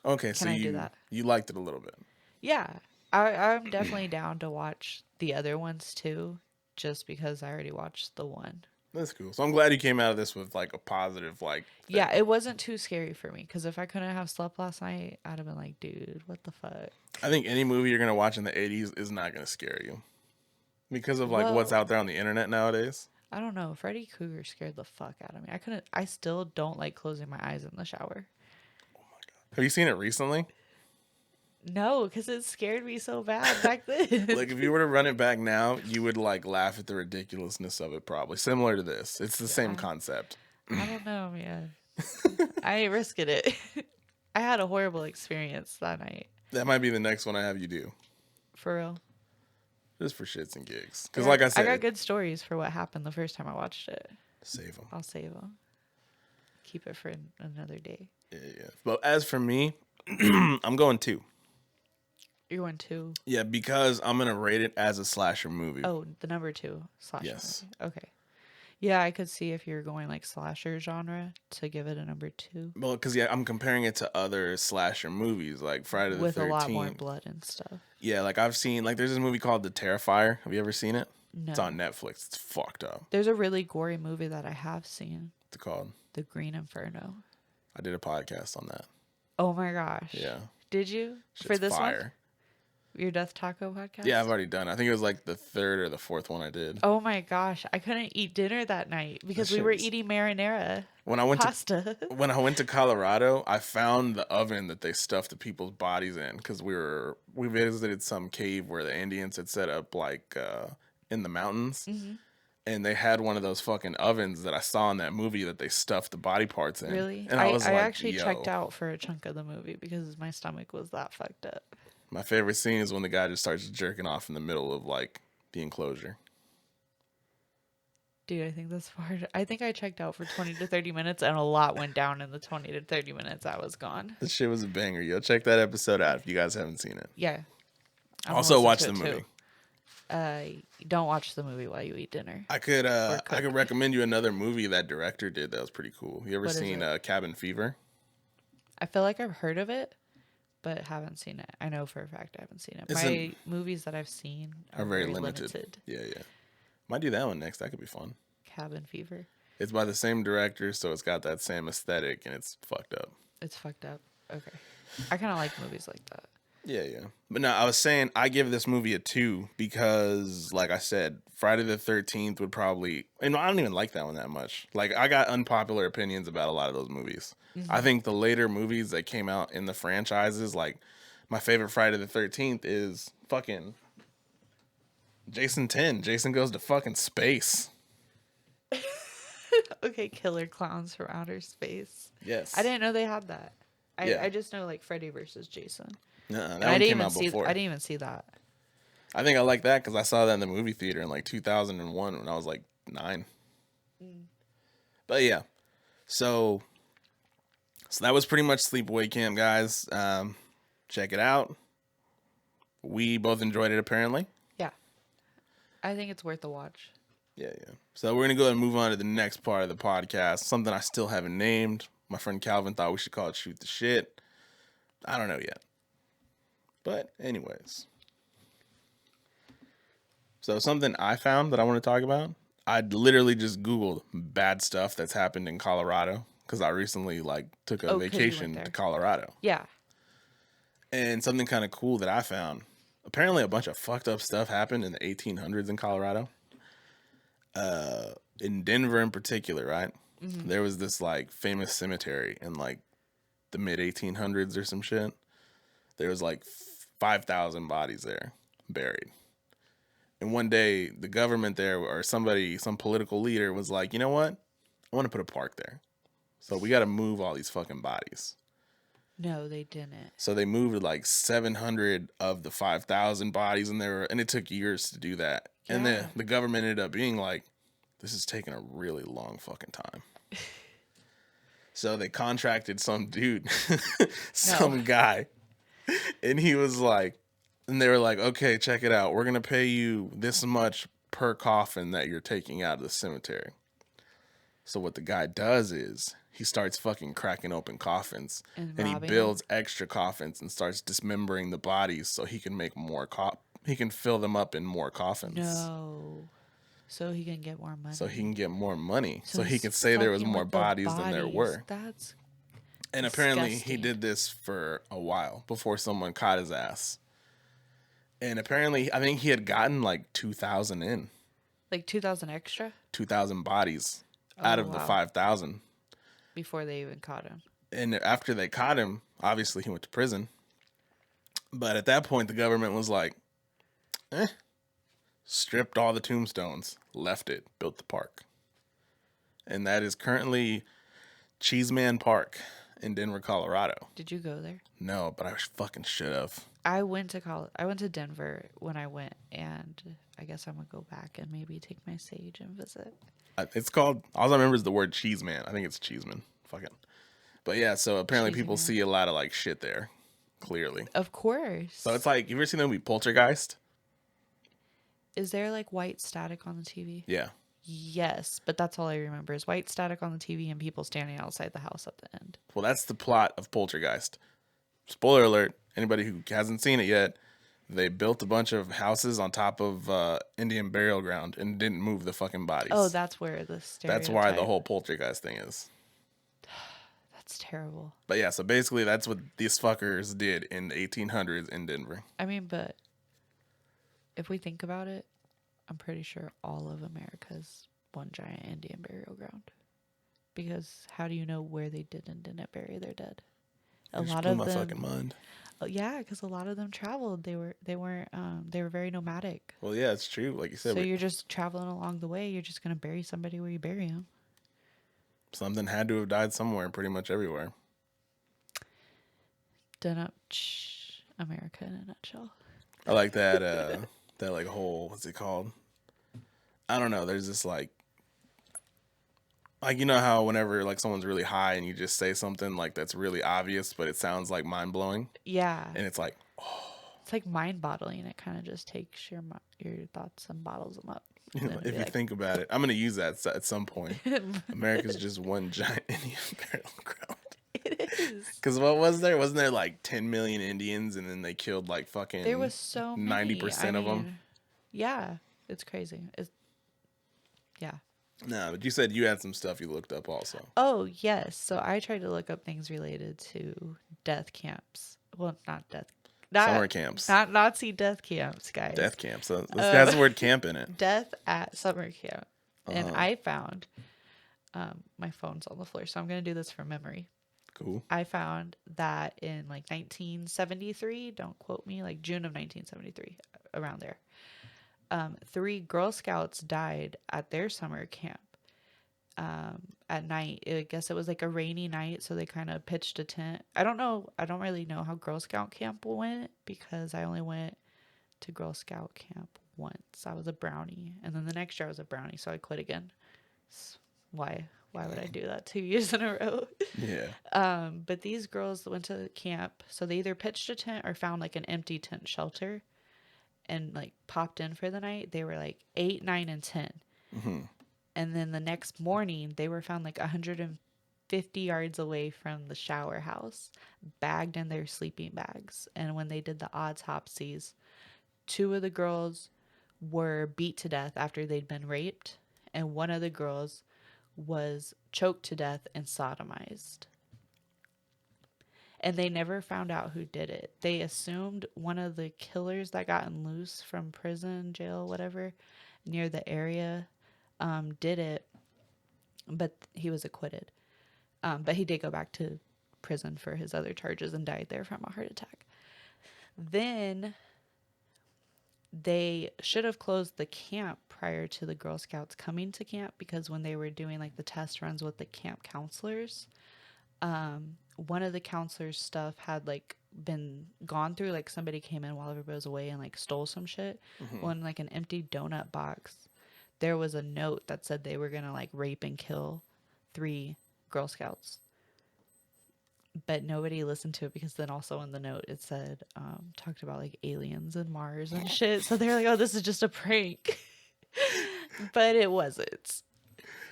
Okay, so Can I do that? You liked it a little bit. Yeah. I'm definitely down to watch the other ones too, just because I already watched the one. That's cool. So I'm glad you came out of this with like a positive like thing. Yeah, it wasn't too scary for me because if I couldn't have slept last night, I'd have been like, dude, what the fuck? I think any movie you're gonna watch in the 80s is not gonna scare you because of like what's out there on the internet nowadays. I don't know. Freddy Krueger scared the fuck out of me. I still don't like closing my eyes in the shower. Oh my god. Have you seen it recently? No, because it scared me so bad back then. Like if you were to run it back now, you would like laugh at the ridiculousness of it. Probably similar to this. It's the same concept. I don't know, man. I ain't risking it. I had a horrible experience that night. That might be the next one I have you do. For real. Just for shits and gigs. Because like I said, I got good stories for what happened the first time I watched it. Save them. I'll save them. Keep it for another day. Yeah. But as for me, I'm going 2. You're going 2? Yeah, because I'm going to rate it as a slasher movie. Oh, the number 2 slasher. Yes. Movie. Okay. Yeah, I could see if you're going like slasher genre to give it a number 2. Well, because I'm comparing it to other slasher movies like Friday the 13th. With a lot more blood and stuff. Yeah, like I've seen, like there's this movie called The Terrifier. Have you ever seen it? No. It's on Netflix. It's fucked up. There's a really gory movie that I have seen. What's it called? The Green Inferno. I did a podcast on that. Oh my gosh. Yeah. Did you? Shit's for this fire. one? Your Death Taco podcast? Yeah, I've already done it. I think it was like the 3rd or the 4th one I did. Oh my gosh. I couldn't eat dinner that night because we were eating marinara when I went pasta. When I went to Colorado, I found the oven that they stuffed the people's bodies in because we visited some cave where the Indians had set up like in the mountains. Mm-hmm. And they had one of those fucking ovens that I saw in that movie that they stuffed the body parts in. Really? And I was like, actually checked out for a chunk of the movie because my stomach was that fucked up. My favorite scene is when the guy just starts jerking off in the middle of like the enclosure. Dude, I think that's far. I think I checked out for 20 to 30 minutes and a lot went down in the 20 to 30 minutes I was gone. This shit was a banger. Yo, check that episode out if you guys haven't seen it. Yeah. Also watch the movie. Don't watch the movie while you eat dinner. I could recommend you another movie that director did that was pretty cool. You ever seen Cabin Fever? I feel like I've heard of it, but haven't seen it. I know for a fact I haven't seen it. My movies that I've seen are very limited. Yeah. Might do that one next. That could be fun. Cabin Fever. It's by the same director, so it's got that same aesthetic, and it's fucked up. It's fucked up. Okay. I kind of like movies like that. Yeah. But no, I was saying I give this movie a 2 because, like I said, Friday the 13th would probably... And I don't even like that one that much. Like, I got unpopular opinions about a lot of those movies. Mm-hmm. I think the later movies that came out in the franchises, like, my favorite Friday the 13th is fucking Jason 10. Jason goes to fucking space. Okay, Killer Clowns from Outer Space. Yes. I didn't know they had that. I just know, like, Freddy versus Jason. That one came out before. I didn't even see that. I think I like that because I saw that in the movie theater in like 2001 when I was like 9. But yeah, so that was pretty much Sleepaway Camp, guys. Check it out. We both enjoyed it apparently. Yeah, I think it's worth a watch. Yeah. So we're gonna go ahead and move on to the next part of the podcast. Something I still haven't named. My friend Calvin thought we should call it "Shoot the Shit." I don't know yet. But anyways, so something I found that I want to talk about. I literally just Googled bad stuff that's happened in Colorado because I recently like took a 'Cause you went vacation there. to Colorado. Yeah. And something kind of cool that I found. Apparently, a bunch of fucked up stuff happened in the 1800s in Colorado. In Denver, in particular, right? Mm-hmm. There was this like famous cemetery in like the mid 1800s or some shit. There was like 5,000 bodies there buried. And one day, the government there or somebody, some political leader was like, you know what? I want to put a park there. So we got to move all these fucking bodies. No, they didn't. So they moved like 700 of the 5,000 bodies, and it took years to do that. Yeah. And the government ended up being like, this is taking a really long fucking time. So they contracted some dude, some guy, and he was like, and they were like, okay, check it out. We're going to pay you this much per coffin that you're taking out of the cemetery. So what the guy does is he starts fucking cracking open coffins and he builds extra coffins and starts dismembering the bodies so he can make more he can fill them up in more coffins. No. So he can get more money. So he can get more money. So he can say there was more bodies than there were. That's and disgusting. Apparently he did this for a while before someone caught his ass. And apparently I think he had gotten like 2,000 in. Like 2,000 extra? 2,000 bodies out of the 5,000. Before they even caught him. And after they caught him, obviously he went to prison. But at that point, the government was like, stripped all the tombstones, left it, built the park. And that is currently Cheeseman Park in Denver, Colorado. Did you go there? No, but I fucking should have. I went to Denver when I went, and I guess I'm going to go back and maybe take my sage and visit. It's called, all I remember is the word Cheeseman. I think it's Cheeseman. Fucking. But yeah, so apparently people see a lot of like shit there, clearly. Of course. So it's like, you ever seen the movie Poltergeist? Is there like white static on the TV? Yeah. Yes, but that's all I remember is white static on the TV and people standing outside the house at the end. Well, that's the plot of Poltergeist. Spoiler alert, anybody who hasn't seen it yet, they built a bunch of houses on top of Indian burial ground and didn't move the fucking bodies. Oh, that's where the stereotype. That's why the whole Poltergeist thing is. That's terrible. But yeah, so basically that's what these fuckers did in the 1800s in Denver. I mean, but if we think about it, I'm pretty sure all of America's one giant Indian burial ground. Because how do you know where they did and didn't bury their dead? A lot of them. my fucking mind. Yeah, because a lot of them traveled. They were very nomadic. Well, yeah, it's true. Like you said, So you're just traveling along the way. You're just gonna bury somebody where you bury them. Something had to have died somewhere, pretty much everywhere. Done up America in a nutshell. I like that. That like whole, what's it called? I don't know. There's this like you know how whenever like someone's really high and you just say something like that's really obvious, but it sounds like mind blowing. Yeah. And it's like, it's like mind bottling. It kind of just takes your thoughts and bottles them up. You know, if you think about it, I'm gonna use that at some point. America's just one giant Indian burial ground. It is. Because what was there? Wasn't there like 10 million Indians and then they killed like fucking there was so 90% of them? Yeah, it's crazy. Yeah. No, but you said you had some stuff you looked up also. Oh, yes. So I tried to look up things related to death camps. Well, summer camps. Not Nazi death camps, guys. Death camps. So this has the word camp in it. Death at summer camp. And I found, my phone's on the floor, so I'm going to do this from memory. Cool. I found that in like 1973, don't quote me, like June of 1973, around there. 3 Girl Scouts died at their summer camp at night. I guess it was like a rainy night, so they kind of pitched a tent. I don't really know how Girl Scout camp went because I only went to Girl Scout camp once. I was a brownie, and then the next year I was a brownie, so I quit again. Why would I do that 2 years in a row? Yeah. But these girls went to camp, so they either pitched a tent or found like an empty tent shelter and like popped in for the night. They were like 8, 9, and 10. Mm-hmm. And then the next morning they were found like 150 50 yards away from the shower house, bagged in their sleeping bags. And when they did the autopsies, two of the girls were beat to death after they'd been raped, and one of the girls was choked to death and sodomized. And they never found out who did it. They assumed one of the killers that gotten loose from prison, jail, whatever, near the area, did it, but he was acquitted. But he did go back to prison for his other charges and died there from a heart attack. Then they should have closed the camp prior to the Girl Scouts coming to camp, because when they were doing like the test runs with the camp counselors, one of the counselors' stuff had like been gone through. Like somebody came in while everybody was away and like stole some shit. Mhm. Well, in like an empty donut box, there was a note that said they were gonna like rape and kill 3 Girl Scouts. But nobody listened to it, because then also in the note it said, talked about like aliens and Mars and shit. So they're like, oh, this is just a prank. But it wasn't.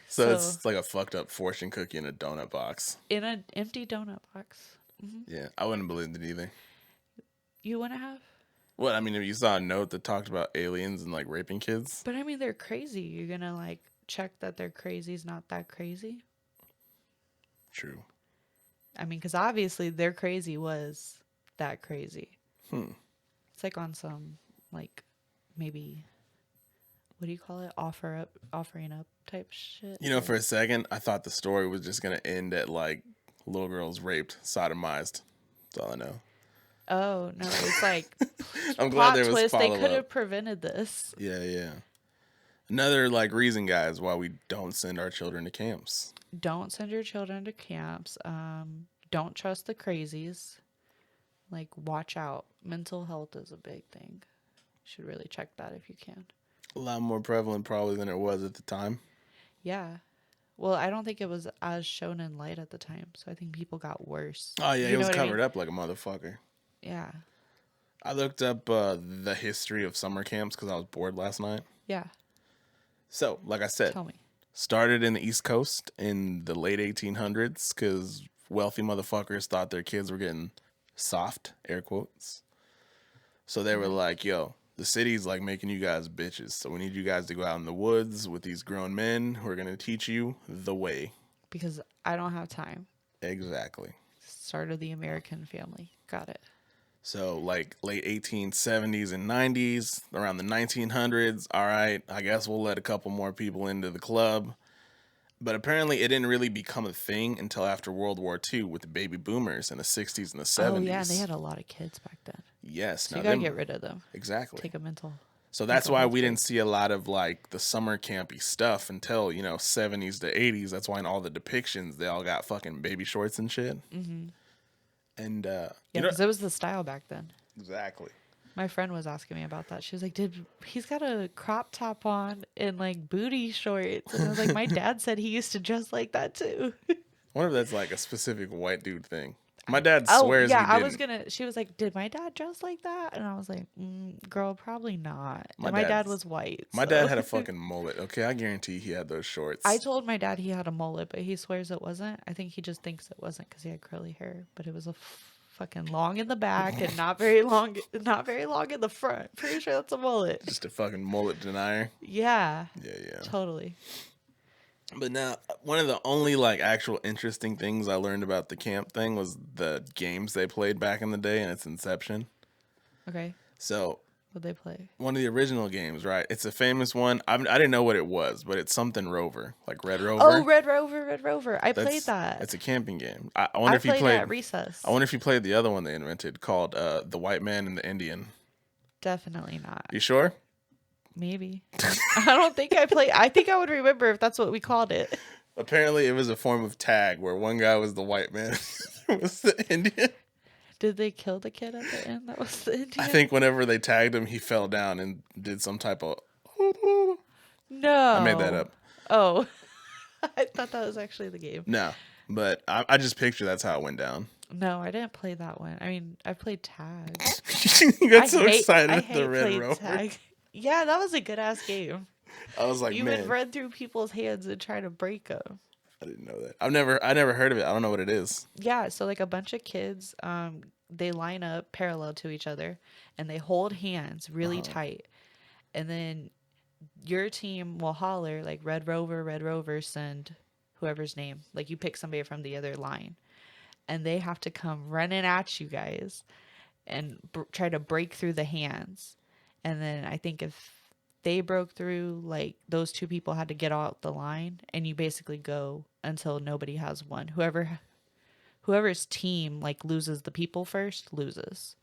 So it's like a fucked up fortune cookie in a donut box. In an empty donut box. Yeah, I wouldn't believe it either. You want to have? What, I mean, if you saw a note that talked about aliens and like raping kids. But I mean, they're crazy. You're going to like check that they're crazy is not that crazy? True. I mean, because obviously their crazy was that crazy. It's like on some, like, maybe, what do you call it? Offering up type shit. You know, for a second, I thought the story was just going to end at like little girls raped, sodomized. That's all I know. Oh, no. It's like, I'm glad there was twist. They follow-up. could have prevented this. Yeah. Another like reason, guys, why we don't send our children to camps. Don't send your children to camps. Don't trust the crazies. Like, watch out. Mental health is a big thing. You should really check that if you can. A lot more prevalent probably than it was at the time. Yeah. Well, I don't think it was as shown in light at the time. So I think people got worse. Oh, yeah, You it was know what I mean? covered up like a motherfucker. Yeah. I looked up the history of summer camps because I was bored last night. Yeah. So, like I said, Tell me. started in the East Coast in the late 1800s because wealthy motherfuckers thought their kids were getting soft, air quotes. So they were like, yo, the city's like making you guys bitches. So we need you guys to go out in the woods with these grown men who are going to teach you the way. Because I don't have time. Exactly. Start of the American family. Got it. So like late 1870s and 90s, around the 1900s, all right, I guess we'll let a couple more people into the club. But apparently it didn't really become a thing until after World War II with the baby boomers in the 60s and the 70s. Oh, yeah. And they had a lot of kids back then. Yes. So you got to get rid of them. Exactly. Take a mental. So that's why we didn't see a lot of like the summer campy stuff until, 70s to 80s. That's why in all the depictions, they all got fucking baby shorts and shit. Mm-hmm. And, yeah, because it was the style back then. Exactly. My friend was asking me about that. She was like, he's got a crop top on and like booty shorts. And I was like, my dad said he used to dress like that too. I wonder if that's like a specific white dude thing. My dad swears he didn't. She was like, did my dad dress like that? And I was like, girl, probably not. My dad was white. My dad had a fucking mullet. Okay, I guarantee he had those shorts. I told my dad he had a mullet, but he swears it wasn't. I think he just thinks it wasn't because he had curly hair, but it was a fucking long in the back and not very long in the front. Pretty sure that's a mullet. Just a fucking mullet denier. Yeah. Yeah. Totally. But now, one of the only like actual interesting things I learned about the camp thing was the games they played back in the day and its inception. Okay. So, what'd they play? One of the original games, right? It's a famous one. I didn't know what it was, but it's something Rover, like Red Rover. Oh, Red Rover. I played that. It's a camping game. I wonder if you played it at recess. I wonder if you played the other one they invented called The White Man and the Indian. Definitely not. You sure? Maybe. I don't think I played. I think I would remember if that's what we called it. Apparently, it was a form of tag where one guy was the white man, was the Indian. Did they kill the kid at the end? That was the Indian. I think whenever they tagged him, he fell down and did some type of. No. I made that up. Oh, I thought that was actually the game. No, but I just picture that's how it went down. No, I didn't play that one. I mean, I played tag. You got so excited at the Red Rover. Tag. Yeah, that was a good ass game. I was like, you man. would run through people's hands and try to break them. I didn't know that. I never heard of it. I don't know what it is. Yeah, so like a bunch of kids, they line up parallel to each other and they hold hands really tight. And then your team will holler like Red Rover, send whoever's name. Like you pick somebody from the other line. And they have to come running at you guys and try to break through the hands. And then I think if they broke through, like those two people had to get out the line, and you basically go until nobody has one. Whoever's team like loses the people first loses.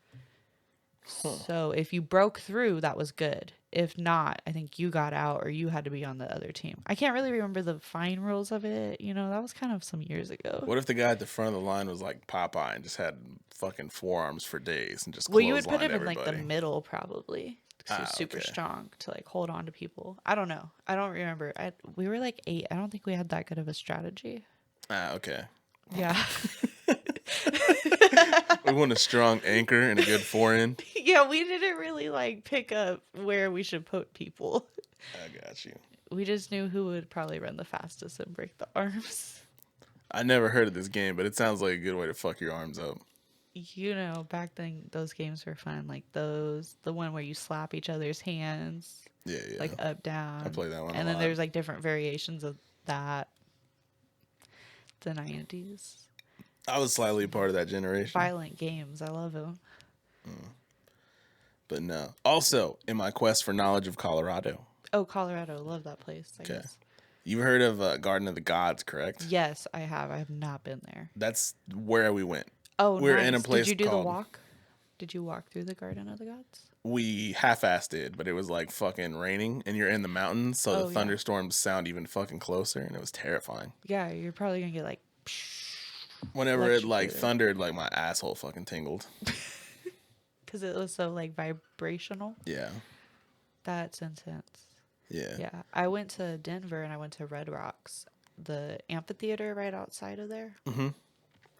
So if you broke through, that was good. If not, I think you got out or you had to be on the other team. I can't really remember the fine rules of it. You know, that was kind of some years ago. What if the guy at the front of the line was like Popeye and just had fucking forearms for days and just Well, you would put him everybody? in like the middle probably. 'Cause he's super strong to like hold on to people. I don't know. I don't remember. We were like 8. I don't think we had that good of a strategy. Okay. Yeah. We want a strong anchor and a good forend. Yeah, we didn't really like pick up where we should put people. I got you. We just knew who would probably run the fastest and break the arms. I never heard of this game, but it sounds like a good way to fuck your arms up. You know, back then those games were fun. Like the one where you slap each other's hands. Yeah. Like up, down. I played that one. And then there's like different variations of that. The 90s. I was slightly a part of that generation. Violent games. I love them. But no. Also, in my quest for knowledge of Colorado. Oh, Colorado. Love that place. I Okay. guess. You've heard of Garden of the Gods, correct? Yes, I have. I have not been there. That's where we went. Oh, We're nice. in a place Did you do called... the walk? Did you walk through the Garden of the Gods? We half-assed it, but it was like fucking raining, and you're in the mountains, so the thunderstorms sound even fucking closer, and it was terrifying. Yeah, you're probably gonna get like... Whenever it like thundered, like my asshole fucking tingled. Because it was so like vibrational. Yeah. That's intense. Yeah. Yeah. I went to Denver and I went to Red Rocks, the amphitheater right outside of there. Mm-hmm.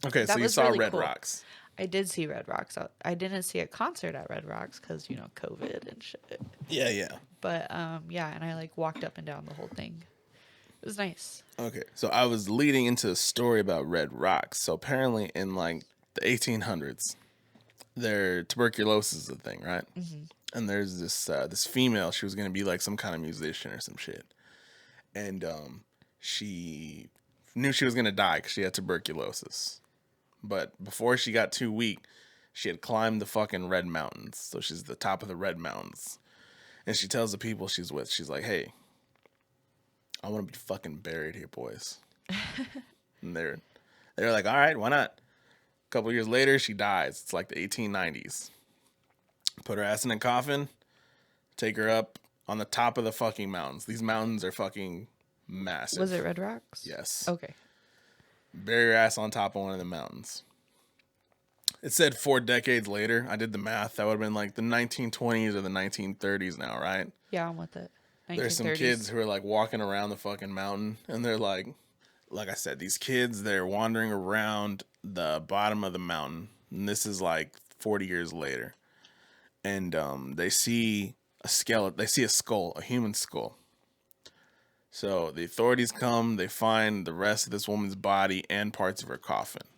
Okay, That so you was saw really Red cool. Rocks. I did see Red Rocks. I didn't see a concert at Red Rocks because, you know, COVID and shit. Yeah. But, yeah, and I, like, walked up and down the whole thing. It was nice. Okay, so I was leading into a story about Red Rocks. So apparently in, like, the 1800s, tuberculosis is a thing, right? Mm-hmm. And there's this female. She was going to be, like, some kind of musician or some shit. And she knew she was going to die because she had tuberculosis. But before she got too weak, she had climbed the fucking Red Mountains. So she's at the top of the Red Mountains. And she tells the people she's with, she's like, hey, I want to be fucking buried here, boys. And they're like, all right, why not? A couple years later, she dies. It's like the 1890s. Put her ass in a coffin, take her up on the top of the fucking mountains. These mountains are fucking massive. Was it Red Rocks? Yes. Okay. Bury your ass on top of one of the mountains. It said 4 decades later. I did the math. That would have been like the 1920s or the 1930s now, right? Yeah, I'm with it. There's some kids who are like walking around the fucking mountain, and they're like I said, these kids, they're wandering around the bottom of the mountain, and this is like 40 years later, and they see a skeleton, they see a skull, a human skull. So the authorities come, they find the rest of this woman's body and parts of her coffin,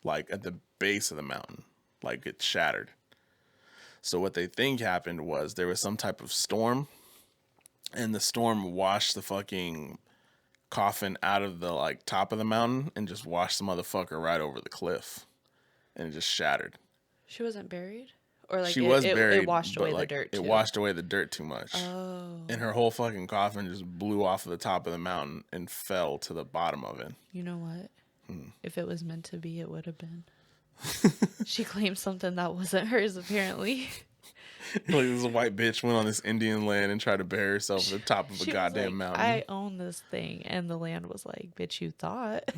like at the base of the mountain, like it's shattered. So what they think happened was there was some type of storm, and the storm washed the fucking coffin out of the like top of the mountain and just washed the motherfucker right over the cliff, and it just shattered. She wasn't buried? Or like she was buried, it washed away like, the dirt too? It washed away the dirt too much. Oh. And her whole fucking coffin just blew off of the top of the mountain and fell to the bottom of it. You know what? If it was meant to be, it would have been. She claimed something that wasn't hers, apparently. Like this white bitch went on this Indian land and tried to bury herself at the top of a goddamn mountain. I own this thing. And the land was like, bitch, you thought.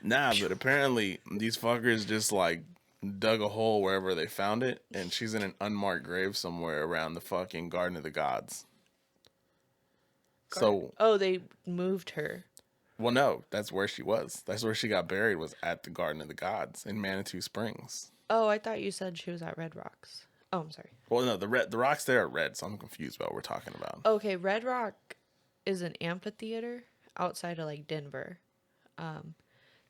Nah, but apparently these fuckers just like dug a hole wherever they found it, and she's in an unmarked grave somewhere around the fucking Garden of the Gods. Oh, they moved her. Well, no, that's where she was. That's where she got buried, was at the Garden of the Gods in Manitou Springs. Oh, I thought you said she was at Red Rocks. Oh, I'm sorry. Well, no, the rocks there are red, so I'm confused about what we're talking about. Okay, Red Rock is an amphitheater. outside of like Denver.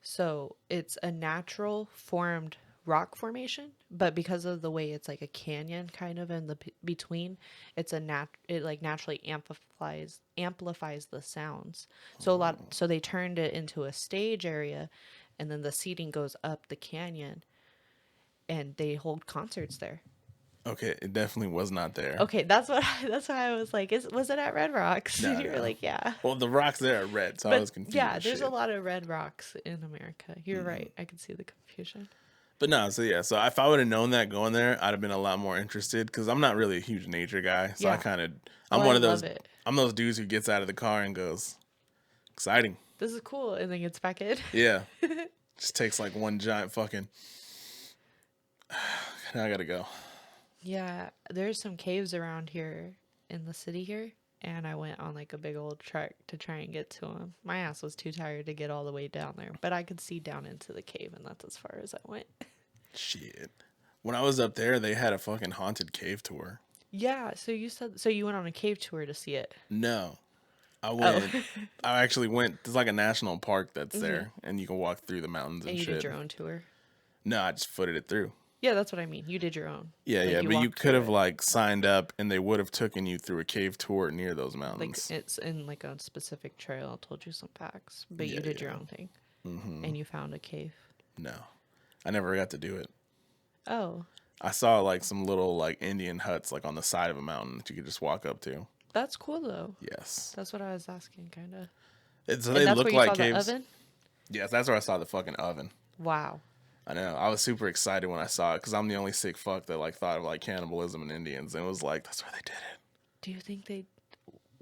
So it's a natural formed rock formation, but because of the way it's like a canyon kind of in the between, it's it like naturally amplifies the sounds. So they turned it into a stage area, and then the seating goes up the canyon, and they hold concerts there. Okay, it definitely was not there. Okay, that's why I was like, was it at Red Rocks? No, And you were no. like, yeah. Well, the rocks there are red, so I was But confused. yeah, as there's shit. a lot of red rocks in America. You're right. I could see the confusion. But no, so yeah, so if I would have known that going there, I'd have been a lot more interested because I'm not really a huge nature guy. So Yeah. I kind of, Oh, I'm one I of those, love it. I'm those dudes who gets out of the car and goes, exciting. This is cool, and then gets back in. Yeah. Just takes like one giant fucking, now I gotta go. Yeah, there's some caves around here in the city here, and I went on like a big old trek to try and get to them. My ass was too tired to get all the way down there, but I could see down into the cave, and that's as far as I went. Shit. When I was up there, they had a fucking haunted cave tour. Yeah, so you went on a cave tour to see it. No. I actually went, there's like a national park that's there, and you can walk through the mountains and And you shit. did your own tour. No, I just footed it through. Yeah, that's what I mean. You did your own. Yeah, Like, yeah, but you walked could have through it. like signed up and they would have taken you through a cave tour near those Like mountains. it's in like a specific trail. Told you some facts, but Yeah, you did your yeah. own thing, and you found a cave. No, I never got to do it. Oh, I saw like some little like Indian huts like on the side of a mountain that you could just walk up to. that's cool though. Yes. That's what I was asking, kind of. So And they that's look where you like saw caves. the oven. Yes, that's where I saw the fucking oven. Wow. I know. I was super excited when I saw it because I'm the only sick fuck that like thought of like cannibalism and Indians, and it was like that's where they did it. Do you think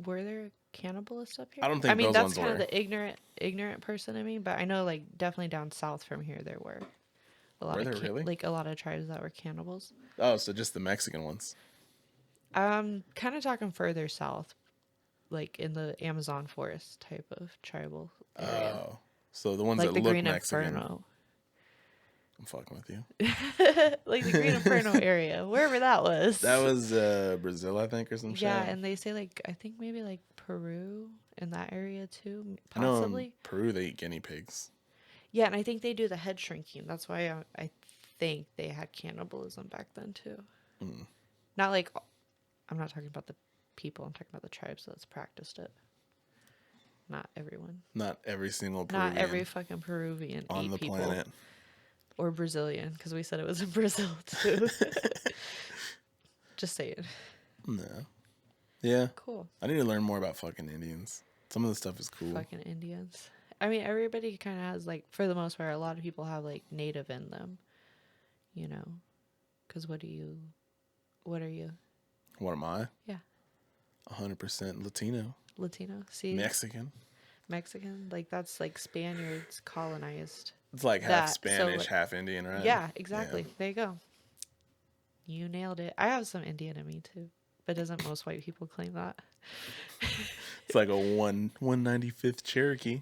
were there cannibalists up here? I don't think I mean, those that's ones kind of were. the ignorant person in me, but I know like definitely down south from here there were a lot Were of there really? like a lot of tribes that were cannibals. Oh, so just the Mexican ones. I'm kind of talking further south, like in the Amazon forest type of tribal area. Oh, so the ones Like that the look Green Mexican. Inferno. I'm fucking with you. Like the Green Inferno area, wherever that was. That was Brazil, I think, or some shit. Yeah, and they say like I think maybe like Peru in that area too, I know in possibly. Peru they eat guinea pigs. Yeah, and I think they do the head shrinking. That's why I think they had cannibalism back then too. Not like I'm not talking about the people. I'm talking about the tribes that's practiced it. Not everyone. Not every single Peruvian Not every fucking Peruvian on ate the people. planet. Or Brazilian, because we said it was in Brazil too. Just saying. No. Yeah. Cool. I need to learn more about fucking Indians. Some of the stuff is cool. Fucking Indians. I mean, everybody kind of has, like, for the most part, a lot of people have, like, native in them. You know? Because what are you? What am I? Yeah. 100% Latino. Latino? See? Mexican. Mexican? Like, that's, like, Spaniards colonized. It's like half That, so, Spanish, like- half Indian, right? Yeah, exactly. There you go. You nailed it. I have some Indian in me, too. But doesn't most white people claim that? It's like a 195th Cherokee.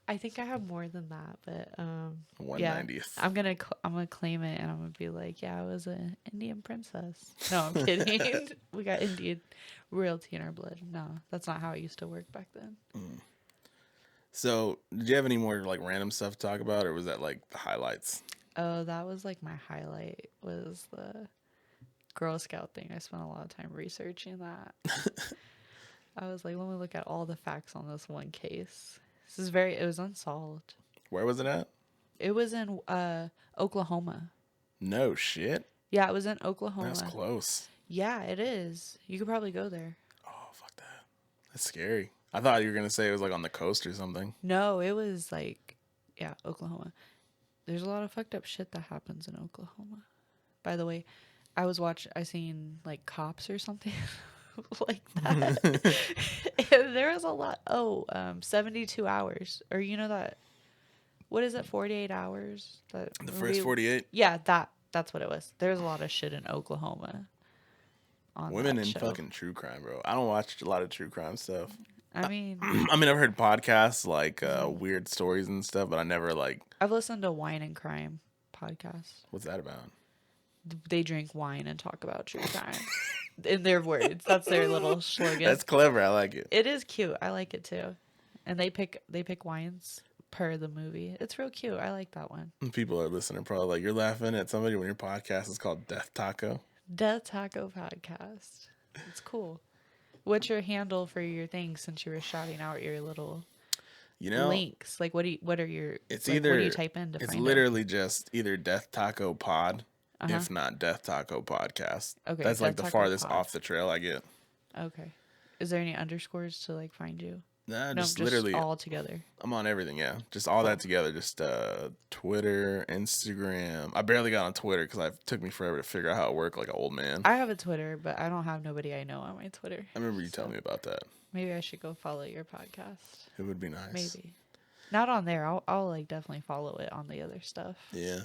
I think I have more than that, but Yeah. 190th. I'm gonna claim it, and I'm gonna be like, yeah, I was an Indian princess. No, I'm kidding. We got Indian royalty in our blood. No, that's not how it used to work back then. So, did you have any more like random stuff to talk about, or was that like the highlights? Oh, that was like my highlight was the Girl Scout thing. I spent a lot of time researching that. I was like, let me look at all the facts on this one case. It was unsolved. Where was it at? It was in Oklahoma. No shit. Yeah, it was in Oklahoma. That's close. Yeah, it is. You could probably go there. Oh, fuck that. That's scary. I thought you were going to say it was like on the coast or something. No, it was like, yeah, Oklahoma. There's a lot of fucked up shit that happens in Oklahoma. By the way, I seen like Cops or something like that. And there was a lot. 72 hours. Or you know that, what is it, 48 hours? The first 48? Yeah, that's what it was. There's a lot of shit in Oklahoma. Women in show. fucking true crime, bro. I don't watch a lot of true crime stuff. I mean, I've heard podcasts like weird stories and stuff, but I never like. I've listened to Wine and Crime podcasts. What's that about? They drink wine and talk about true crime. In their words. That's their little slogan. That's clever. I like it. It is cute. I like it too. And they pick wines per the movie. It's real cute. I like that one. People are listening probably like, you're laughing at somebody when your podcast is called Death Taco. Death Taco Podcast. It's cool. What's your handle for your thing since you were shouting out your little You know, links? Like what are your it's like either what do you type in to it's find literally just either Death Taco Pod, Uh-huh. if not Death Taco Podcast. Okay, That's like Death the Taco farthest Pod. off the trail I get. them? Okay. Is there any underscores to like find you? Nah, No, just just literally all together. I'm on everything, yeah. Just all that together. Just Twitter, Instagram. I barely got on Twitter because it took me forever to figure out how it worked like an old man. I have a Twitter, but I don't have nobody I know on my Twitter. I remember you telling me about that. Maybe I should go follow your podcast. It would be nice. Maybe. Not on there. I'll like definitely follow it on the other stuff. Yeah.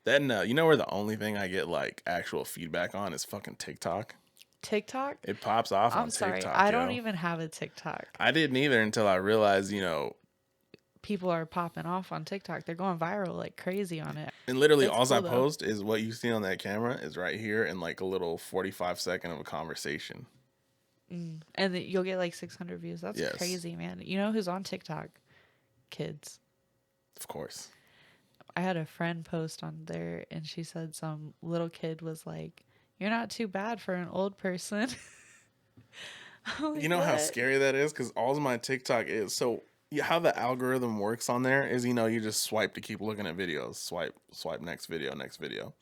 Then you know where the only thing I get like actual feedback on is fucking TikTok. TikTok? It pops off on I'm sorry. TikTok. I don't yo. even have a TikTok. I didn't either until I realized, People are popping off on TikTok. They're going viral like crazy on it. and literally That's all cool, I though. post is what you see on that camera is right here in like a little 45-second of a conversation. And then you'll get like 600 views. That's Yes. crazy, man. You know who's on TikTok? Kids. Of course. I had a friend post on there and she said some little kid was like, "You're not too bad for an old person." I'm like, You know how "What?" scary that is? Because all my TikTok is so how the algorithm works on there is you just swipe to keep looking at videos. Swipe next video, next video.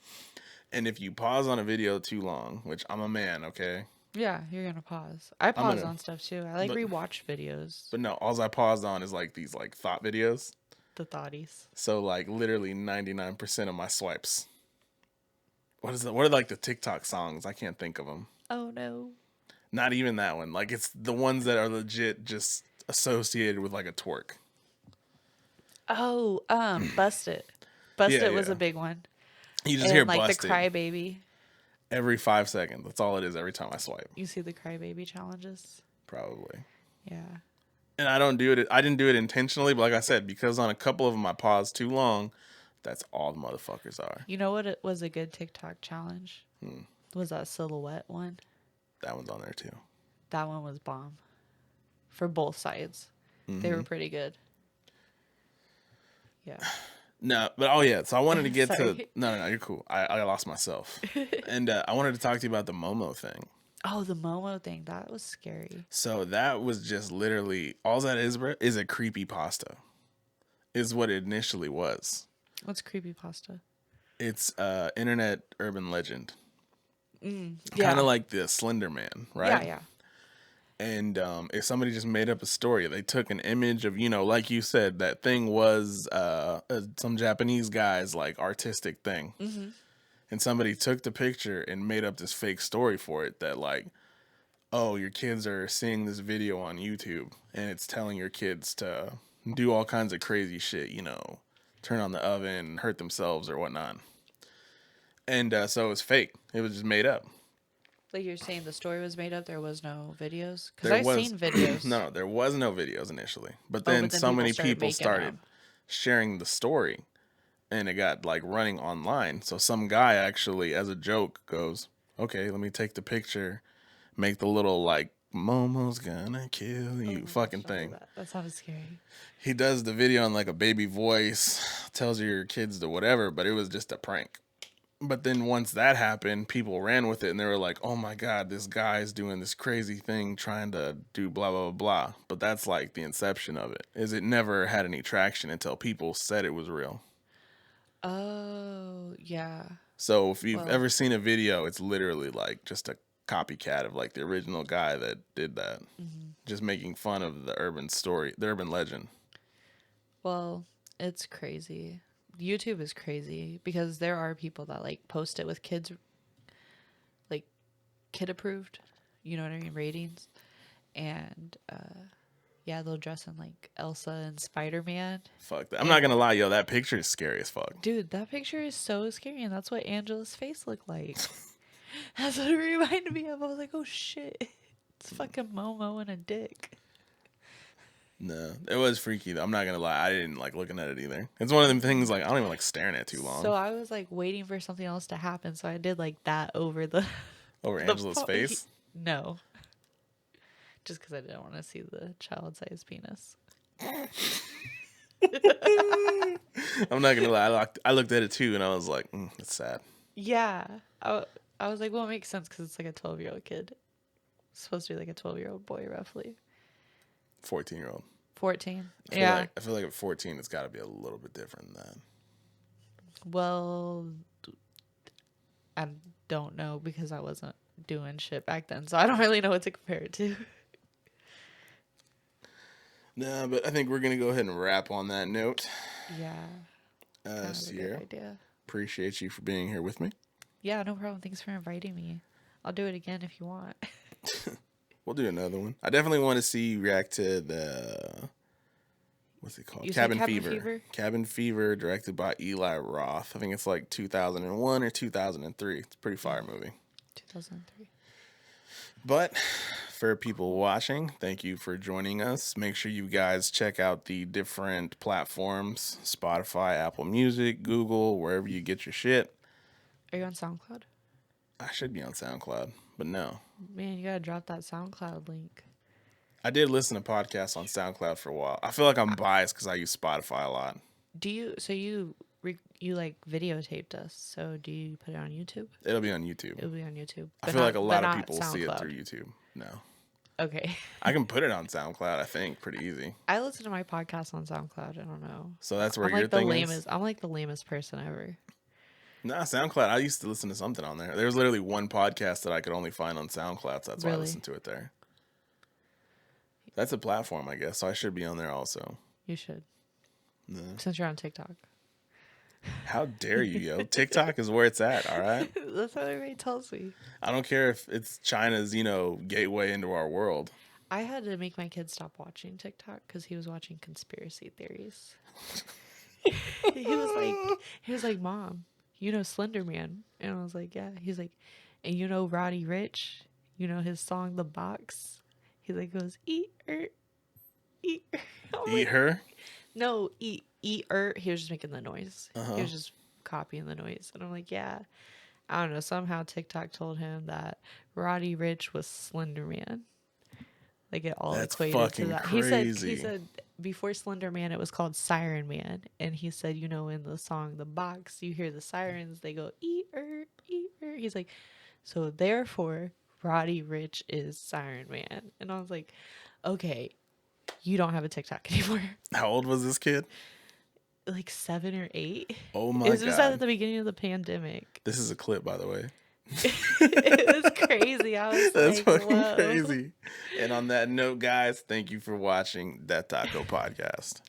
And if you pause on a video too long, which I'm a man, okay? Yeah, you're gonna pause. I pause gonna- on stuff too. I like but- rewatch videos. But no, all I paused on is like these like thought videos. The thoughties. So like literally 99% of my swipes. What are like the TikTok songs? I can't think of them. Oh no. Not even that one. Like it's the ones that are legit just associated with like a twerk. Oh, Bust It. Bust Yeah, It was yeah. a big one. You just And hear like busted the Crybaby. every 5 seconds. That's all it is every time I swipe. You see the Crybaby challenges? Probably. Yeah. And I don't do it. I didn't do it intentionally, but like I said, because on a couple of them I paused too long, that's all the motherfuckers are. You know what it was a good TikTok challenge? Hmm. Was that silhouette one? That one's on there too. That one was bomb. For both sides. They were pretty good. Yeah. No, but oh yeah. So I wanted to get to Sorry. no, you're cool. I lost myself, and I wanted to talk to you about the Momo thing. Oh, the Momo thing. That was scary. So that was just literally all that is, bro, is a creepy pasta. Is what it initially was. What's creepypasta? It's internet urban legend, Yeah. kind of like the Slender Man, right? Yeah, yeah. And if somebody just made up a story, they took an image of, like you said, that thing was some Japanese guy's like artistic thing. Mm-hmm. And somebody took the picture and made up this fake story for it that like, oh, your kids are seeing this video on YouTube and it's telling your kids to do all kinds of crazy shit, turn on the oven, hurt themselves or whatnot. And so it was fake. It was just made up. Like you're saying the story was made up, there was no videos? Because There I've was- seen videos. No, there was no videos initially. But Oh, then, but then so people many started people making started them. sharing the story and it got like running online. So some guy actually, as a joke, goes, okay, let me take the picture, make the little like, Momo's gonna kill you Oh, fucking gosh, I thing. love That sounds scary. He does the video in like a baby voice, tells your kids to whatever, but it was just a prank. But then once that happened, people ran with it and they were like, oh my God, this guy's doing this crazy thing trying to do blah, blah, blah, blah. But that's like the inception of it, is it never had any traction until people said it was real. Oh, yeah. So if you've Well- ever seen a video, it's literally like just a copycat of like the original guy that did that. Just making fun of the urban story, the urban legend. Well, it's crazy. YouTube is crazy because there are people that like post it with kids, like kid approved, you know what I mean, ratings. And yeah, they'll dress in like Elsa and Spider-Man. Fuck that. I'm not gonna lie, yo, that picture is scary as fuck. Dude, that picture is so scary, and that's what Angela's face looked like. That's what it reminded me of. I was like, oh shit. It's fucking Momo and a dick. No, it was freaky though. I'm not gonna lie, I didn't like looking at it either. It's one of them things like I don't even like staring at too long. So I was like waiting for something else to happen, so I did like that over the Over the Angela's face. No. Just because I didn't want to see the child-sized penis. I'm not gonna lie. I looked at it too, and I was like, "That's sad." Yeah. I was like, well, it makes sense because it's like a 12-year-old kid. It's supposed to be like a 12-year-old boy, roughly. 14-year-old. 14. I feel like at 14, it's got to be a little bit different than that. Well, I don't know because I wasn't doing shit back then, so I don't really know what to compare it to. No, but I think we're gonna go ahead and wrap on that note. Yeah. Kind of a Sierra, good idea. appreciate you for being here with me. Yeah, no problem. Thanks for inviting me. I'll do it again if you want. We'll do another one. I definitely want to see you react to the what's it called? You said Cabin Cabin Fever. Fever? Cabin Fever, directed by Eli Roth. I think it's like 2001 or 2003. It's a pretty fire movie. 2003. But for people watching, thank you for joining us. Make sure you guys check out the different platforms: Spotify, Apple Music, Google, wherever you get your shit. Are you on SoundCloud? I should be on SoundCloud, but no. Man, you gotta drop that SoundCloud link. I did listen to podcasts on SoundCloud for a while. I feel like I'm biased because I use Spotify a lot. Do you? So you like videotaped us. So do you put it on YouTube? It'll be on YouTube. It'll be on YouTube. I feel like a lot of not people see it SoundCloud. through YouTube. No. Okay. I can put it on SoundCloud, I think, pretty easy. I listen to my podcast on SoundCloud. I don't know. So that's where I'm your like the thing lamest. is? I'm like the lamest person ever. Nah, SoundCloud. I used to listen to something on there. There was literally one podcast that I could only find on SoundCloud, so that's why I Really? listened to it there. That's a platform, I guess, so I should be on there also. You should. No. Since you're on TikTok. How dare you, yo? TikTok is where it's at, all right? That's what everybody tells me. I don't care if it's China's, gateway into our world. I had to make my kid stop watching TikTok because he was watching conspiracy theories. he was like, Mom, you know Slender Man? And I was like, yeah. He's like, and you know Roddy Rich? You know his song The Box? He like goes, eat her, eat her. Eat her? No, eat her. He was just making the noise. Uh-huh. He was just copying the noise. And I'm like, yeah. I don't know. Somehow TikTok told him that Roddy Rich was Slender Man. Like it all That's equated fucking to that. crazy. He said before Slender Man it was called Siren Man. And he said, in the song The Box, you hear the sirens, they go, eat her, eat her. He's like, so therefore Roddy Rich is Siren Man. And I was like, okay, you don't have a TikTok anymore. How old was this kid? Like 7 or 8. Oh my It was God. at the beginning of the pandemic. This is a clip, by the way. It was crazy. I was That's like, fucking whoa. crazy. And on that note, guys, thank you for watching That Taco Podcast.